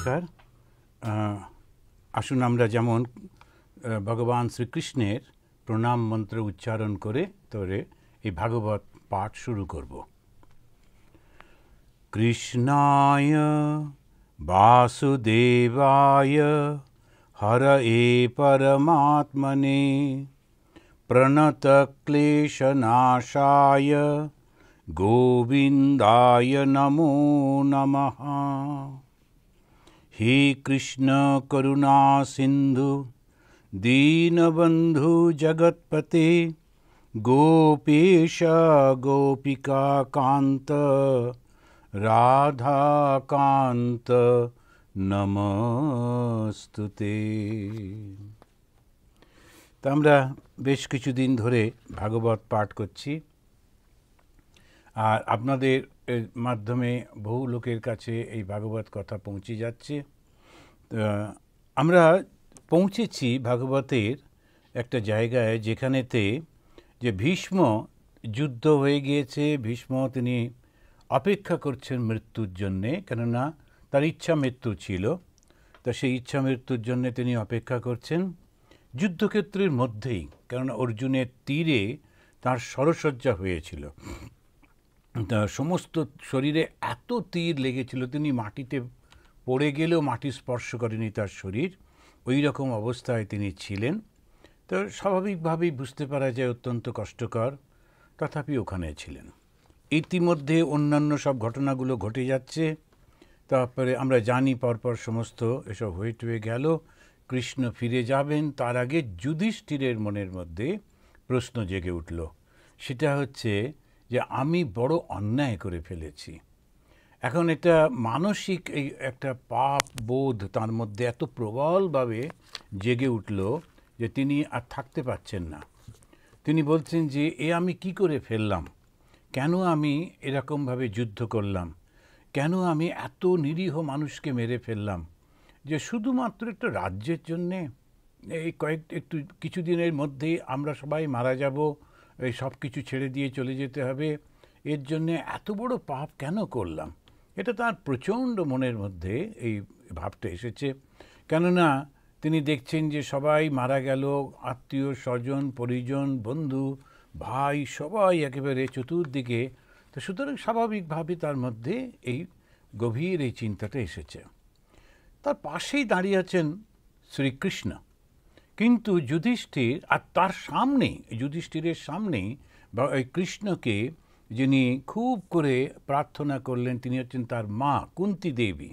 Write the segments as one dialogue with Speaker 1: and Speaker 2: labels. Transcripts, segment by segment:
Speaker 1: নমস্কার। আসুন আমরা যেমন ভগবান শ্রীকৃষ্ণের প্রণাম মন্ত্র উচ্চারণ করে এই ভাগবত পাঠ শুরু করব। কৃষ্ণায় বাসুদেবায় হরয়ে পরমাত্মনে প্রণতক্লেশনাশায় গোবিন্দায় নমো নমঃ। हे कृष्ण करुणा सिंधु दीनबंधु जगतपते गोपेश गोपिका कांत राधा कांत नमस्तुते। তো আমরা বেশ কিছুদিন ধরে ভাগবত পাঠ করছি, আর আপনাদের মাধ্যমে বহু লোকের কাছে এই ভাগবত কথা পৌঁছে যাচ্ছে। আমরা পৌঁছেছি ভাগবতের একটা জায়গায় যেখানেতে যে ভীষ্ম যুদ্ধ হয়ে গিয়েছে, ভীষ্ম তিনি অপেক্ষা করছেন মৃত্যুর জন্যে, কেননা তার ইচ্ছা মৃত্যু ছিল। তো সেই ইচ্ছা মৃত্যুর জন্য তিনি অপেক্ষা করছেন যুদ্ধক্ষেত্রের মধ্যেই, কেননা অর্জুনের তীরে তার শরসজ্জা হয়েছিল। সমস্ত শরীরে এত তীর লেগেছিল, তিনি মাটিতে পড়ে গেলেও মাটি স্পর্শ করেনি তার শরীর, ওই রকম অবস্থায় তিনি ছিলেন। তো স্বাভাবিকভাবেই বুঝতে পারা যায় অত্যন্ত কষ্টকর, তথাপি ওখানে ছিলেন। ইতিমধ্যে অন্যান্য সব ঘটনাগুলো ঘটে যাচ্ছে। তারপরে আমরা জানি পরপর সমস্ত এসব হয়ে গেল, কৃষ্ণ ফিরে যাবেন। তার আগে যুধিষ্ঠিরের মনের মধ্যে প্রশ্ন জেগে উঠল, সেটা হচ্ছে যে আমি বড় অন্যায় করে ফেলেছি। এখন এটা মানসিক এই একটা পাপ বোধ তার মধ্যে এত প্রবলভাবে জেগে উঠল যে তিনি আর থাকতে পারছেন না। তিনি বলছেন যে আমি কি করে ফেললাম, কেন আমি এরকমভাবে যুদ্ধ করলাম, কেন আমি এত নিরীহ মানুষকে মেরে ফেললাম, যে শুধুমাত্র একটা রাজ্যের জন্যে এই কিছুদিনের মধ্যেই আমরা সবাই মারা যাব, এই সব কিছু ছেড়ে দিয়ে চলে যেতে হবে, এর জন্যে এত বড় পাপ কেন করলাম। এটা তার প্রচণ্ড মনের মধ্যে এই ভাবটা এসেছে। কেননা তিনি দেখছেন যে সবাই মারা গেল, আত্মীয় স্বজন পরিজন বন্ধু ভাই সবাই একেবারে চতুর্দিকে। তো সুতরাং স্বাভাবিকভাবে তার মধ্যে এই গভীর এই চিন্তাটা এসেছে। তার পাশেই দাঁড়িয়ে আছেন শ্রীকৃষ্ণ, কিন্তু যুধিষ্ঠির আর তার সামনে, যুধিষ্ঠিরের সামনেই ওই কৃষ্ণকে যিনি খুব করে প্রার্থনা করলেন, তিনি হচ্ছেন তার মা কুন্তী দেবী,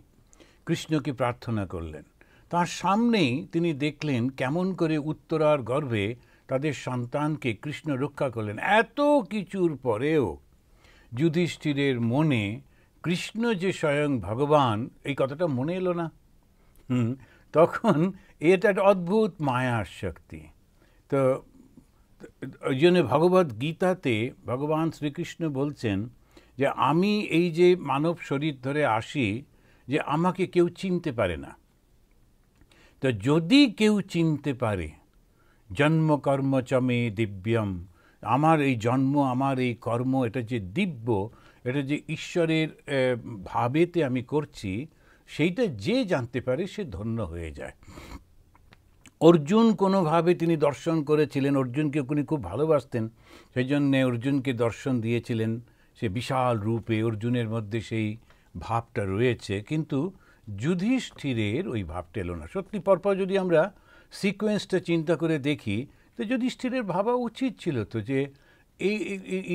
Speaker 1: কৃষ্ণকে প্রার্থনা করলেন। তার সামনেই তিনি দেখলেন কেমন করে উত্তরার গর্ভে তাদের সন্তানকে কৃষ্ণ রক্ষা করলেন। এত কিছুর পরেও যুধিষ্ঠিরের মনে কৃষ্ণ যে স্বয়ং ভগবান, এই কথাটা মনে এলো না। তখন এটা একটা অদ্ভুত মায়ার শক্তি। তো ওই জন্য ভগবদ্ গীতাতে ভগবান শ্রীকৃষ্ণ বলছেন যে আমি এই যে মানব শরীর ধরে আসি, যে আমাকে কেউ চিনতে পারে না। তো যদি কেউ চিনতে পারে, জন্ম কর্ম চমে দিব্যম, আমার এই জন্ম আমার এই কর্ম এটা যে দিব্য, এটা যে ঈশ্বরের ভাবেতে আমি করছি, সেইটা যে জানতে পারে সে ধন্য হয়ে যায়। অর্জুন কোনোভাবে তিনি দর্শন করেছিলেন, অর্জুনকে উনি খুব ভালোবাসতেন, সেই জন্যে অর্জুনকে দর্শন দিয়েছিলেন সে বিশাল রূপে, অর্জুনের মধ্যে সেই ভাবটা রয়েছে। কিন্তু যুধিষ্ঠিরের ওই ভাবটা এলো না। সত্যি পরপর যদি আমরা সিকোয়েন্সটা চিন্তা করে দেখি, তো যুধিষ্ঠিরের ভাবা উচিত ছিল তো যে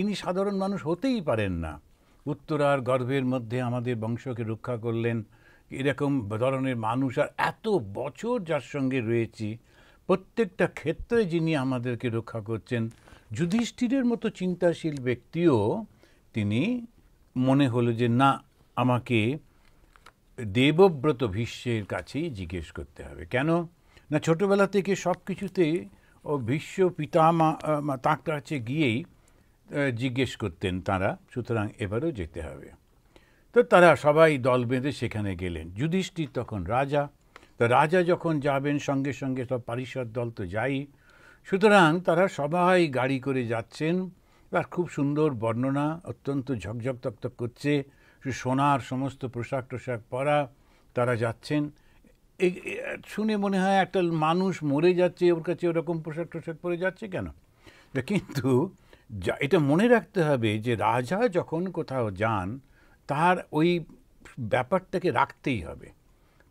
Speaker 1: ইনি সাধারণ মানুষ হতেই পারেন না, উত্তরার গর্ভের মধ্যে আমাদের বংশকে রক্ষা করলেন, এরকম ধরনের মানুষ, আর এত বছর যার সঙ্গে রয়েছি, প্রত্যেকটা ক্ষেত্রে যিনি আমাদেরকে রক্ষা করছেন। যুধিষ্ঠিরের মতো চিন্তাশীল ব্যক্তিও তিনি মনে হলো যে না, আমাকে দেবব্রত ভীষ্মের কাছেই জিজ্ঞেস করতে হবে। কেন না, ছোটোবেলা থেকে সব কিছুতে ও ভীষ্ম পিতামা তার কাছে গিয়েই জিজ্ঞেস করতেন তারা, সুতরাং এবারও যেতে হবে। তো তারা সবাই দল বেঁধে সেখানে গেলেন। যুধিষ্ঠির তখন রাজা, তো রাজা যখন যাবেন সঙ্গে সঙ্গে সব পারিষদ দল তো যাই, সুতরাং তারা সবাই গাড়ি করে যাচ্ছেন। তার খুব সুন্দর বর্ণনা, অত্যন্ত ঝকঝক তকতক করছে, সোনার সমস্ত পোশাক টোশাক পরা, তারা যাচ্ছেন। শুনে মনে হয় একটা মানুষ মরে যাচ্ছে, ওর কাছে ওরকম পোশাক টোশাক পরে যাচ্ছে কেন? কিন্তু এটা মনে রাখতে হবে যে রাজা যখন কোথাও যান তার ওই ব্যাপারটাকে রাখতেই হবে।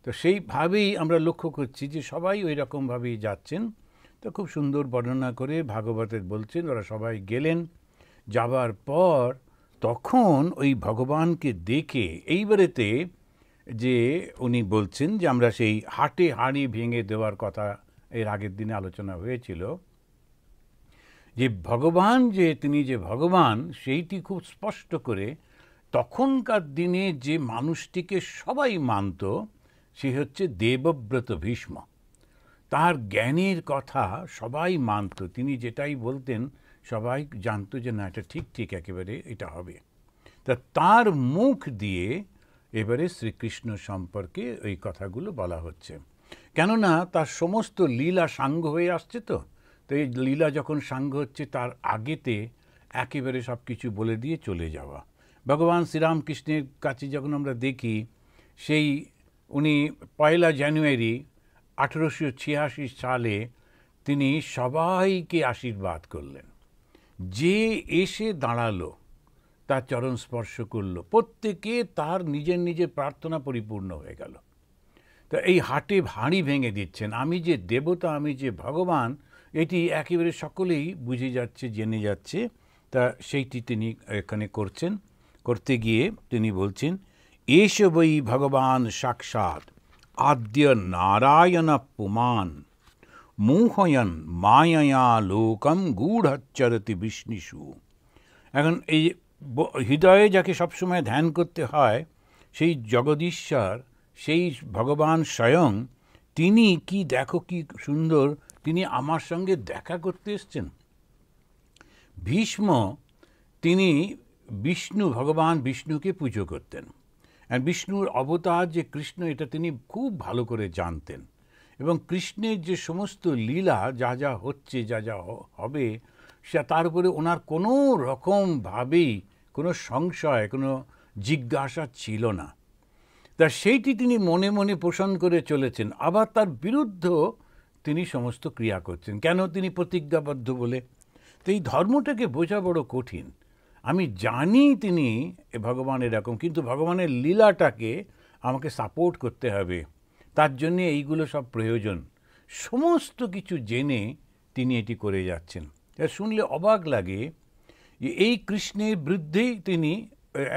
Speaker 1: তো সেইভাবেই আমরা লক্ষ্য করছি যে সবাই ওই রকমভাবেই যাচ্ছেন। তো খুব সুন্দর বর্ণনা করে ভাগবতের বলছেন ওরা সবাই গেলেন। যাবার পর তখন ওই ভগবানকে দেখে এইবারেতে যে উনি বলছেন যে আমরা সেই হাটে হাঁড়ি ভেঙে দেওয়ার কথা এর আগের দিনে আলোচনা হয়েছিল, যে ভগবান যে তিনি যে ভগবান সেইটি খুব স্পষ্ট করে তখনকার দিনে যে মানুষটিকে সবাই মানত সে হচ্ছে দেবব্রত ভীষ্ম। তার জ্ঞানের কথা সবাই মানত, তিনি যেটাই বলতেন সবাই জানতো যে না এটা ঠিক ঠিক একেবারে এটা হবে। তা তার মুখ দিয়ে এবারে শ্রীকৃষ্ণ সম্পর্কে ওই কথাগুলো বলা হচ্ছে, কেননা তার সমস্ত লীলা সাঙ্গ হয়ে আসছে। তো এই লীলা যখন সাঙ্গ হচ্ছে তার আগেতে একেবারে সব কিছু বলে দিয়ে চলে যাওয়া। ভগবান শ্রীরামকৃষ্ণের কাছে যখন আমরা দেখি সেই উনি 1 জানুয়ারি 1886 সালে তিনি সবাইকে আশীর্বাদ করলেন। যে এসে দাঁড়ালো তার চরণ স্পর্শ করলো, প্রত্যেকে তার নিজের নিজের প্রার্থনা পরিপূর্ণ হয়ে গেল। তা এই হাটে হাঁড়ি ভেঙে দিচ্ছেন, আমি যে দেবতা, আমি যে ভগবান, এটি একেবারে সকলেই বুঝে যাচ্ছে, জেনে যাচ্ছে। তা সেইটি তিনি এখানে করছেন। করতে গিয়ে তিনি বলছেন, এষ বৈ ভগবান সাক্ষাৎ আদ্য নারায়ণ পুমান মোহয়ন মায়া লোকম গূঢ়চ্চরতি বিষ্ণুষু। এখন এই হৃদয়ে যাকে সবসময় ধ্যান করতে হয় সেই জগদীশ্বর, সেই ভগবান স্বয়ং, তিনি কি দেখো কি সুন্দর, তিনি আমার সঙ্গে দেখা করতে এসছেন। ভীষ্ম তিনি বিষ্ণু, ভগবান বিষ্ণুকে পুজো করতেন। আর বিষ্ণুর অবতার যে কৃষ্ণ এটা তিনি খুব ভালো করে জানতেন, এবং কৃষ্ণের যে সমস্ত লীলা যা যা হচ্ছে, যা যা হবে, সে তার উপরে ওনার কোনো রকমভাবেই কোনো সংশয়, কোনো জিজ্ঞাসা ছিল না। তা সেইটি তিনি মনে মনে পোষণ করে চলেছেন, আবার তার বিরুদ্ধ তিনি সমস্ত ক্রিয়া করছেন। কেন? তিনি প্রতিজ্ঞাবদ্ধ বলে। তো এই ধর্মটাকে বোঝা বড় কঠিন। আমি জানি তিনি ভগবান এরকম, কিন্তু ভগবানের লীলাটাকে আমাকে সাপোর্ট করতে হবে, তার জন্যে এইগুলো সব প্রয়োজন। সমস্ত কিছু জেনে তিনি এটি করে যাচ্ছেন। শুনলে অবাক লাগে যে এই কৃষ্ণের বিরুদ্ধেই তিনি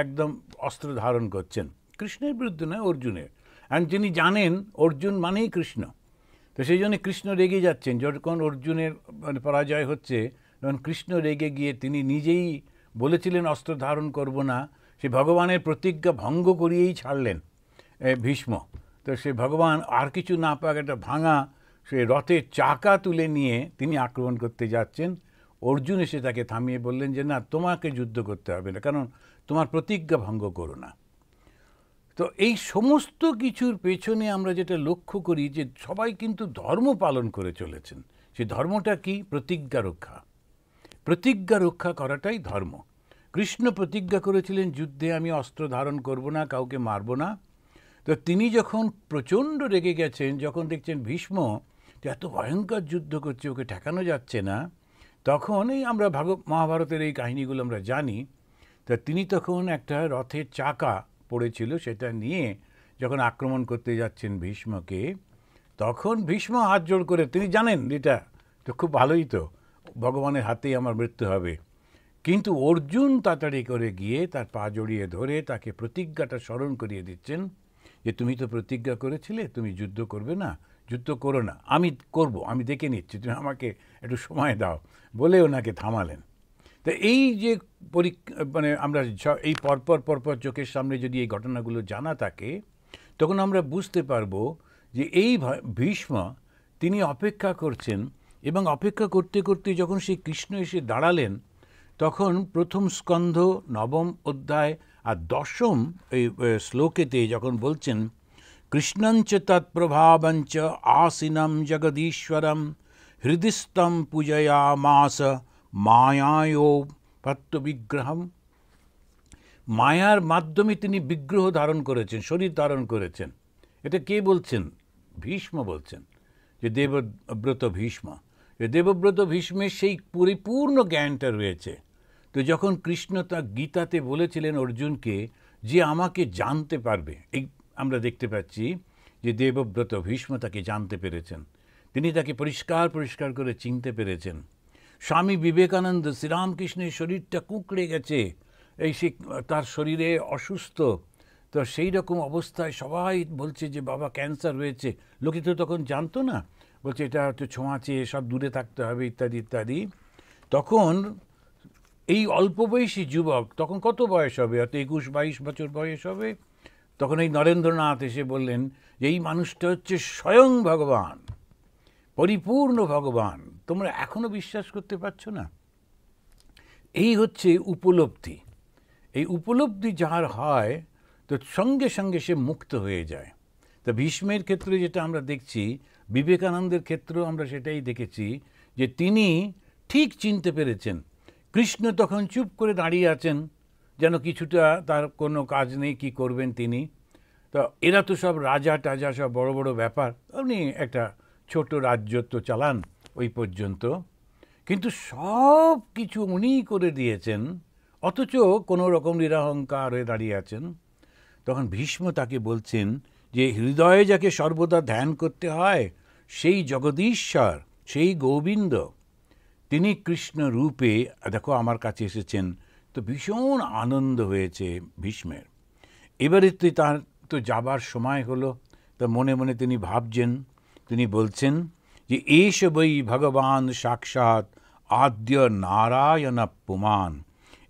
Speaker 1: একদম অস্ত্র ধারণ করছেন। কৃষ্ণের বিরুদ্ধে নয়, অর্জুনের। আর যিনি জানেন অর্জুন মানেই কৃষ্ণ, তো সেই জন্য কৃষ্ণ রেগে যাচ্ছেন। যখন অর্জুনের পরাজয় হচ্ছে তখন কৃষ্ণ রেগে গিয়ে তিনি নিজেই বলেছিলেন অস্ত্র ধারণ করব না, সে ভগবানের প্রতিজ্ঞা ভঙ্গ করিয়েই ছাড়লেন ভীষ্ম। তো সে ভগবান আর কিছু না পাক একটা ভাঙা সে রথের চাকা তুলে নিয়ে তিনি আক্রমণ করতে যাচ্ছেন। অর্জুন এসে তাকে থামিয়ে বললেন যে না, তোমাকে যুদ্ধ করতে হবে না, কারণ তোমার প্রতিজ্ঞা ভঙ্গ করো না। তো এই সমস্ত কিছুর পেছনে আমরা যেটা লক্ষ্য করি যে সবাই কিন্তু ধর্ম পালন করে চলেছেন। সে ধর্মটা কি? প্রতিজ্ঞা রক্ষা। প্রতিজ্ঞা রক্ষা করাটাই ধর্ম। কৃষ্ণ প্রতিজ্ঞা করেছিলেন যুদ্ধে আমি অস্ত্র ধারণ করব না, কাউকে মারব না। তো তিনি যখন প্রচণ্ড রেগে গেছেন, যখন দেখছেন ভীষ্ম এত ভয়ঙ্কর যুদ্ধ করছে, ওকে ঠেকানো যাচ্ছে না, তখন এই আমরা মহাভারতের এই কাহিনীগুলো আমরা জানি। তা তিনি তখন একটা রথের চাকা পড়েছিল, সেটা নিয়ে যখন আক্রমণ করতে যাচ্ছেন ভীষ্মকে, তখন ভীষ্ম হাত জোড় করে, তিনি জানেন এটা তো খুব ভালোই, তো ভগবানের হাতেই আমার মৃত্যু হবে। কিন্তু অর্জুন তাড়াতাড়ি করে গিয়ে তার পা জড়িয়ে ধরে তাকে প্রতিজ্ঞাটা স্মরণ করিয়ে দিচ্ছেন যে তুমি তো প্রতিজ্ঞা করেছিলে তুমি যুদ্ধ করবে না, যুদ্ধ করো না, আমি করব, আমি দেখে নিচ্ছি, তুমি আমাকে একটু সময় দাও বলে ওনাকে থামালেন। তো এই যে মানে আমরা এই পরপর চোখের সামনে যদি এই ঘটনাগুলো জানা থাকে, তখন আমরা বুঝতে পারবো যে এই ভীষ্ম তিনি অপেক্ষা করছেন, এবং অপেক্ষা করতে করতে যখন সেই কৃষ্ণ এসে দাঁড়ালেন, তখন প্রথম স্কন্ধ 9ম অধ্যায় আর 10ম এই শ্লোকেতে যখন বলছেন কৃষ্ণঞ্চ তৎপ্রভাবঞ্চ আসিনম জগদীশ্বরম হৃদিস্তম পূজয়ামাস মায়ায়ো বিগ্রহম। মায়ার মাধ্যমে তিনি বিগ্রহ ধারণ করেছেন, শরীর ধারণ করেছেন, এটা কে বলছেন? ভীষ্ম বলছেন, যে দেবব্রত ভীষ্ম। যে দেবব্রত ভীষ্মের সেই পরিপূর্ণ জ্ঞানটা রয়েছে। তো যখন কৃষ্ণ তা গীতাতে বলেছিলেন অর্জুনকে যে আমাকে জানতে পারবে, এই আমরা দেখতে পাচ্ছি যে দেবব্রত ভীষ্ম তাকে জানতে পেরেছেন, তিনি তাকে পরিষ্কার পরিষ্কার করে চিনতে পেরেছেন। স্বামী বিবেকানন্দ, শ্রীরামকৃষ্ণের শরীরটা কুঁকড়ে গেছে, এই সে তার শরীরে অসুস্থ, তো সেই রকম অবস্থায় সবাই বলছে যে বাবা ক্যান্সার হয়েছে। লোকে তো তখন জানতো না, বলছে এটা হয়তো ছোঁয়াচে, সব দূরে থাকতে হবে ইত্যাদি ইত্যাদি। তখন এই অল্প বয়সী যুবক, তখন কত বয়স হবে, হয়তো 21-22 বছর বয়স হবে, তখন এই নরেন্দ্রনাথ এসে বললেন যে এই মানুষটা হচ্ছে স্বয়ং ভগবান, পরিপূর্ণ ভগবান। তোমরা এখনো বিশ্বাস করতে পারছো না? এই হচ্ছে উপলব্ধি। এই উপলব্ধি যার হয়, তো সঙ্গে সঙ্গে সে মুক্ত হয়ে যায়। তো ভীষ্মের ক্ষেত্রে যেটা আমরা দেখছি, বিবেকানন্দের ক্ষেত্রেও আমরা সেটাই দেখেছি, যে তিনি ঠিক চিনতে পেরেছেন। কৃষ্ণ তখন চুপ করে দাঁড়িয়ে আছেন, যেন কিছুটা তার কোনো কাজ নেই, কি করবেন তিনি। তো এরা তো সব রাজা টাজা, সব বড় বড় ব্যাপার, উনি একটা ছোট রাজ্য তো চালান ওই পর্যন্ত, কিন্তু সব কিছু উনিই করে দিয়েছেন, অথচ কোনো রকম নিরহংকার হয়ে দাঁড়িয়ে আছেন। তখন ভীষ্ম তাকে বলছেন যে হৃদয়ে যাকে সর্বদা ধ্যান করতে হয় সেই জগদীশ্বর, সেই গোবিন্দ, তিনি কৃষ্ণ রূপে দেখো আমার কাছে এসেছেন। তো ভীষণ আনন্দ হয়েছে ভীষ্মের। এবারে তার তো যাবার সময় হলো, তা মনে মনে তিনি ভাবছেন, তিনি বলছেন যে এষ বৈ ভগবান সাক্ষাৎ আদ্য নারায়ণ পুমান।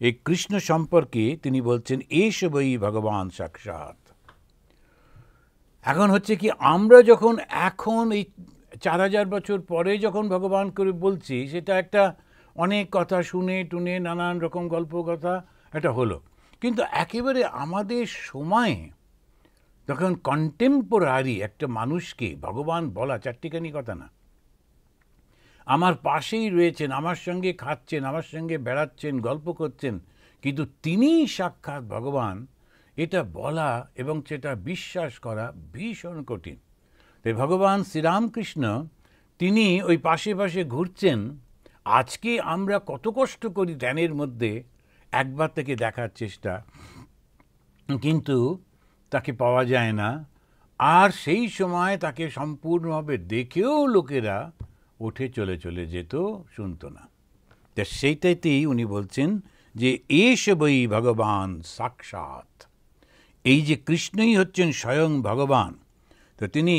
Speaker 1: এই কৃষ্ণ সম্পর্কে তিনি বলছেন এষ বৈ ভগবান সাক্ষাৎ। এখন হচ্ছে কি, আমরা যখন এখন এই 4000 বছর পরে যখন ভগবান করে বলছি, সেটা একটা অনেক কথা শুনে টুনে নানান রকম গল্প কথা এটা হলো, কিন্তু একেবারে আমাদের সময়ে তখন কন্টেম্পোরারি একটা মানুষকে ভগবান বলা চারটিখানি কথা না। আমার পাশেই রয়েছেন, আমার সঙ্গে খাচ্ছেন, আমার সঙ্গে বেড়াচ্ছেন, গল্প করছেন, কিন্তু তিনিই সাক্ষাৎ ভগবান, এটা বলা এবং সেটা বিশ্বাস করা ভীষণ কঠিন। তাই ভগবান শ্রীরামকৃষ্ণ তিনি ওই পাশে পাশে ঘুরছেন। আজকে আমরা কত কষ্ট করি ধ্যানের মধ্যে একবার থেকে দেখার চেষ্টা, কিন্তু তাকে পাওয়া যায় না। আর সেই সময় তাকে সম্পূর্ণভাবে দেখেও লোকেরা উঠে চলে চলে যেত, শুনতো না। তা সেইটাতেই উনি বলছেন যে এষ বৈ ভগবান সাক্ষাৎ, এই যে কৃষ্ণই হচ্ছেন স্বয়ং ভগবান। তো তিনি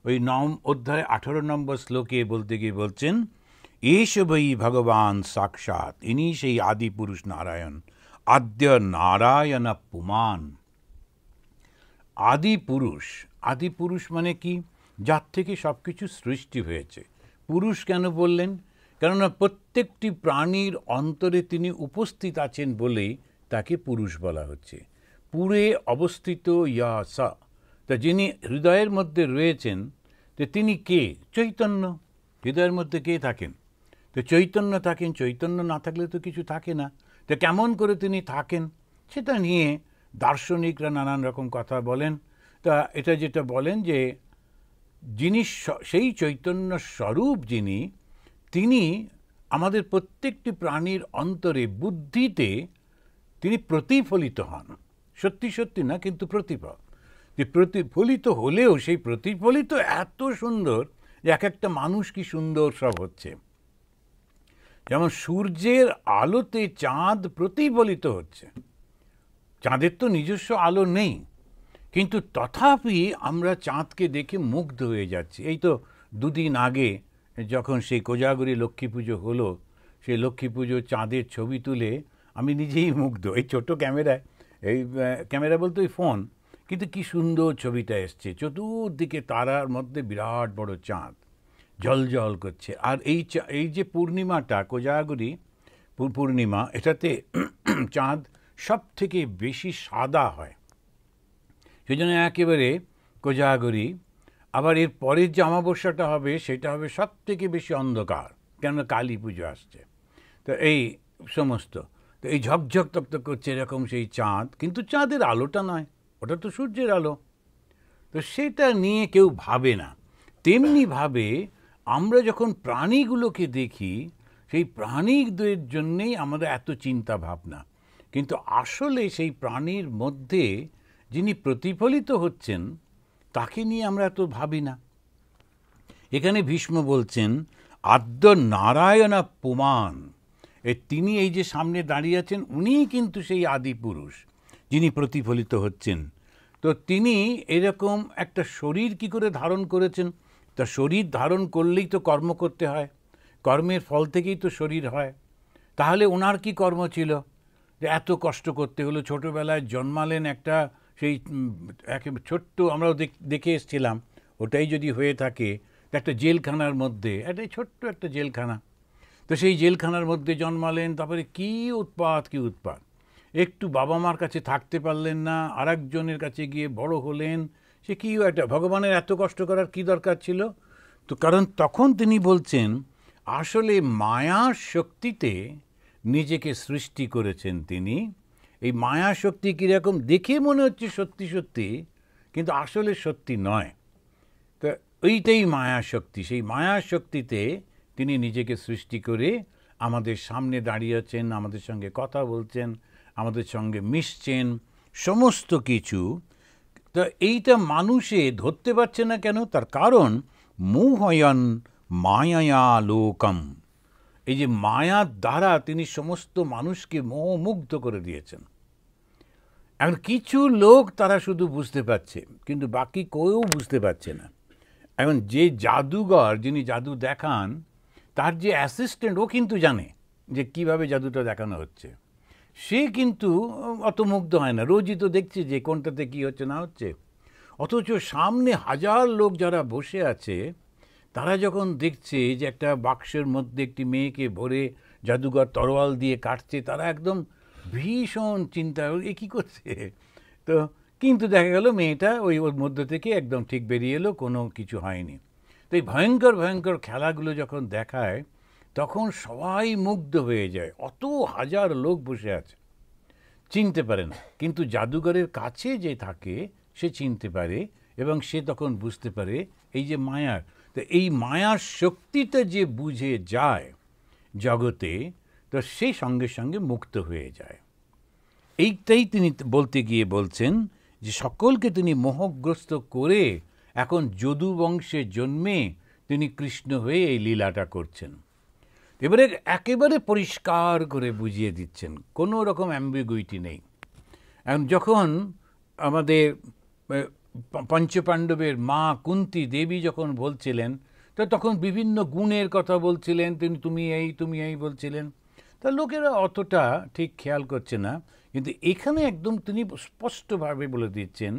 Speaker 1: ওই 9 অধ্যায় 18 নম্বর শ্লোকে বলতে গিয়ে বলছেন এষ বৈ ভগবান সাক্ষাৎ, ইনি সেই আদি পুরুষ নারায়ণ, আদ্য নারায়ণ পুমান। আদি পুরুষ, আদি পুরুষ মানে কি? যার থেকে সব কিছু সৃষ্টি হয়েছে। পুরুষ কেন বললেন? কেননা প্রত্যেকটি প্রাণীর অন্তরে তিনি উপস্থিত আছেন বলেই তাকে পুরুষ বলা হচ্ছে। পুরে অবস্থিত ইয়া সা, তা যিনি হৃদয়ের মধ্যে রয়েছেন, তো তিনি কে? চৈতন্য। হৃদয়ের মধ্যে কে থাকেন? তো চৈতন্য থাকেন। চৈতন্য না থাকলে তো কিছু থাকে না। তো কেমন করে তিনি থাকেন সেটা নিয়ে দার্শনিকরা নানান রকম কথা বলেন। তা এটা যেটা বলেন যে যিনি সেই চৈতন্য স্বরূপ, যিনি, তিনি আমাদের প্রত্যেকটি প্রাণীর অন্তরে, বুদ্ধিতে তিনি প্রতিফলিত হন। সত্যি সত্যি না, কিন্তু যে প্রতিফলিত হলেও সেই প্রতিফলিত এত সুন্দর যে এক একটা মানুষ কি সুন্দর সব হচ্ছে। যেমন সূর্যের আলোতে চাঁদ প্রতিফলিত হচ্ছে। চাঁদের তো নিজস্ব আলো নেই, কিন্তু তথাপি আমরা চাঁদকে দেখে মুগ্ধ হয়ে যাচ্ছি। এই তো 2 দিন আগে যখন সেই কোজাগরি লক্ষ্মী পুজো হলো, সেই লক্ষ্মী পুজো চাঁদের ছবি তুলে আমি নিজেই মুগ্ধ। এই ছোট ক্যামেরায়, এই ক্যামেরা বলতে ওই ফোন, কিন্তু কি সুন্দর ছবিটা এসছে। চতুর্দিকে তারার মধ্যে বিরাট বড় চাঁদ ঝলঝল করছে। আর এই যে পূর্ণিমাটা, কোজাগরি পূর্ণিমা, এটাতে চাঁদ সব থেকে বেশি সাদা হয়, সেই জন্য একেবারে কোজাগরি। আবার এর পরের যে অমাবস্যাটা হবে, সেটা হবে সব থেকে বেশি অন্ধকার, কেননা কালী পুজো আসছে। তো এই সমস্ত, তো এই ঝকঝক তক্তক করছে এরকম সেই চাঁদ, কিন্তু চাঁদের আলোটা নয়, ওটা তো সূর্যের আলো। তো সেটা নিয়ে কেউ ভাবে না। তেমনিভাবে আমরা যখন প্রাণীগুলোকে দেখি, সেই প্রাণীদের জন্যেই আমাদের এত চিন্তা ভাবনা, কিন্তু আসলে সেই প্রাণীর মধ্যে যিনি প্রতিফলিত হচ্ছেন তাকে নিয়ে আমরা এত ভাবি না। এখানে ভীষ্ম বলছেন আদ্য নারায়ণা পুমান, তিনি এই যে সামনে দাঁড়িয়ে আছেন উনিই কিন্তু সেই আদি পুরুষ যিনি প্রতিফলিত হচ্ছেন। তো তিনি এরকম একটা শরীর কি করে ধারণ করেছেন? তা শরীর ধারণ করলেই তো কর্ম করতে হয়, কর্মের ফল থেকেই তো শরীর হয়। তাহলে ওনার কি কর্ম ছিল যে এত কষ্ট করতে হলো? ছোটোবেলায় জন্মালেন একটা সেই একেবারে ছোট্ট, আমরাও দেখে এসেছিলাম, ওটাই যদি হয়ে থাকে একটা জেলখানার মধ্যে, একটা ছোট্ট একটা জেলখানা। তো সেই জেলখানার মধ্যে জন্মালেন, তারপরে কি উৎপাত কি উৎপাত, একটু বাবা মার কাছে থাকতে পারলেন না, আরেকজনের কাছে গিয়ে বড় হলেন। সে কি একটা, ভগবানের এত কষ্ট করার কি দরকার ছিল? তো কারণ তখন তিনি বলছেন আসলে মায়ার শক্তিতে নিজেকে সৃষ্টি করেছেন তিনি। এই মায়া শক্তি কীরকম দেখে মনে হচ্ছে সত্যি সত্যি, কিন্তু আসলে সত্যি নয়। তো ওইটাই মায়া শক্তি। সেই মায়া শক্তিতে তিনি নিজেকে সৃষ্টি করে আমাদের সামনে দাঁড়িয়ে আছেন, আমাদের সঙ্গে কথা বলছেন, আমাদের সঙ্গে মিশছেন, সমস্ত কিছু। তো এইটা মানুষে ধরতে পারছে না কেন? তার কারণ মোহয়ন মায়া লোকম, এই যে মায়ার দ্বারা তিনি সমস্ত মানুষকে মোহমুগ্ধ করে দিয়েছেন। এখন কিছু লোক তারা শুধু বুঝতে পারছে, কিন্তু বাকি কেউ বুঝতে পারছে না। এখন যে জাদুঘর, যিনি জাদু দেখান, তার যে অ্যাসিস্ট্যান্ট, ও কিন্তু জানে যে কিভাবে জাদুটা দেখানো হচ্ছে। সে কিন্তু অত মুগ্ধ হয় না, রোজই তো দেখছি যে কোনটাতে কি হচ্ছে না হচ্ছে। অথচ সামনে হাজার লোক যারা বসে আছে, তারা যখন দেখছে যে একটা বাক্সের মধ্যে একটি মেয়েকে ভরে জাদুঘর তরোয়াল দিয়ে কাটছে, তারা একদম ভীষণ চিন্তা, এ কী করছে। তো কিন্তু দেখা গেল মেয়েটা ওর মধ্য থেকে একদম ঠিক বেরিয়ে এলো, কোনো কিছু হয়নি। তো এই ভয়ঙ্কর ভয়ঙ্কর খেলাগুলো যখন দেখায়, তখন সবাই মুগ্ধ হয়ে যায়। অত হাজার লোক বসে আছে, চিনতে পারে না, কিন্তু জাদুঘরের কাছে যে থাকে সে চিনতে পারে, এবং সে তখন বুঝতে পারে এই যে মায়ার। তো এই মায়ার শক্তিটা যে বুঝে যায় জগতে, তো সে সঙ্গে সঙ্গে মুক্ত হয়ে যায়। এইটাই তিনি বলতে গিয়ে বলছেন যে সকলকে তিনি মোহগ্রস্ত করে এখন যদু বংশে জন্মে তিনি কৃষ্ণ হয়ে এই লীলাটা করছেন। এবারে একেবারে পরিষ্কার করে বুঝিয়ে দিচ্ছেন, কোনো রকম অ্যাম্বিগুইটি নেই। এখন যখন আমাদের পঞ্চপাণ্ডবের মা কুন্তী দেবী যখন বলছিলেন, তো তখন বিভিন্ন গুণের কথা বলছিলেন, তুমি এই বলছিলেন। তা লোকেরা অতটা ঠিক খেয়াল করছে না, কিন্তু এখানে একদম তিনি স্পষ্টভাবে বলে দিচ্ছেন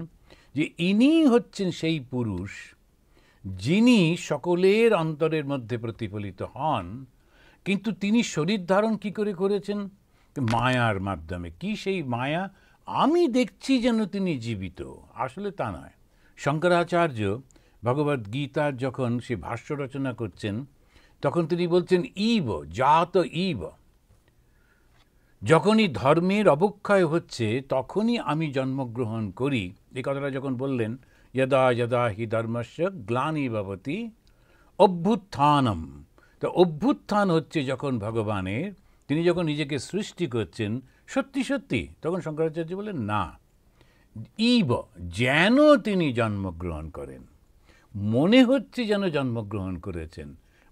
Speaker 1: যে ইনি হচ্ছেন সেই পুরুষ যিনি সকলের অন্তরের মধ্যে প্রতিফলিত হন। কিন্তু তিনি শরীর ধারণ কি করে করেছেন? মায়ার মাধ্যমে। কি সেই মায়া? আমি দেখছি যেন তিনি জীবিত, আসলে তা নয়। শঙ্করাচার্য ভগবদ্ গীতার যখন সে ভাষ্য রচনা করছেন, তখন তিনি বলছেন ইব জাত ইব, যখনই ধর্মের অবক্ষয় হচ্ছে তখনই আমি জন্মগ্রহণ করি। এই কথাটা যখন বললেন, যদা যদা হি ধর্মস্য গ্লানি ভবতি অভ্যুত্থানম, তো অভ্যুত্থান হচ্ছে যখন ভগবানের, তিনি যখন নিজেকে সৃষ্টি করছেন সত্যি সত্যি, তখন শঙ্করাচার্য বলেন না, ইব যেন তিনি জন্মগ্রহণ করেন, মনে হচ্ছে যেন জন্মগ্রহণ করেছেন,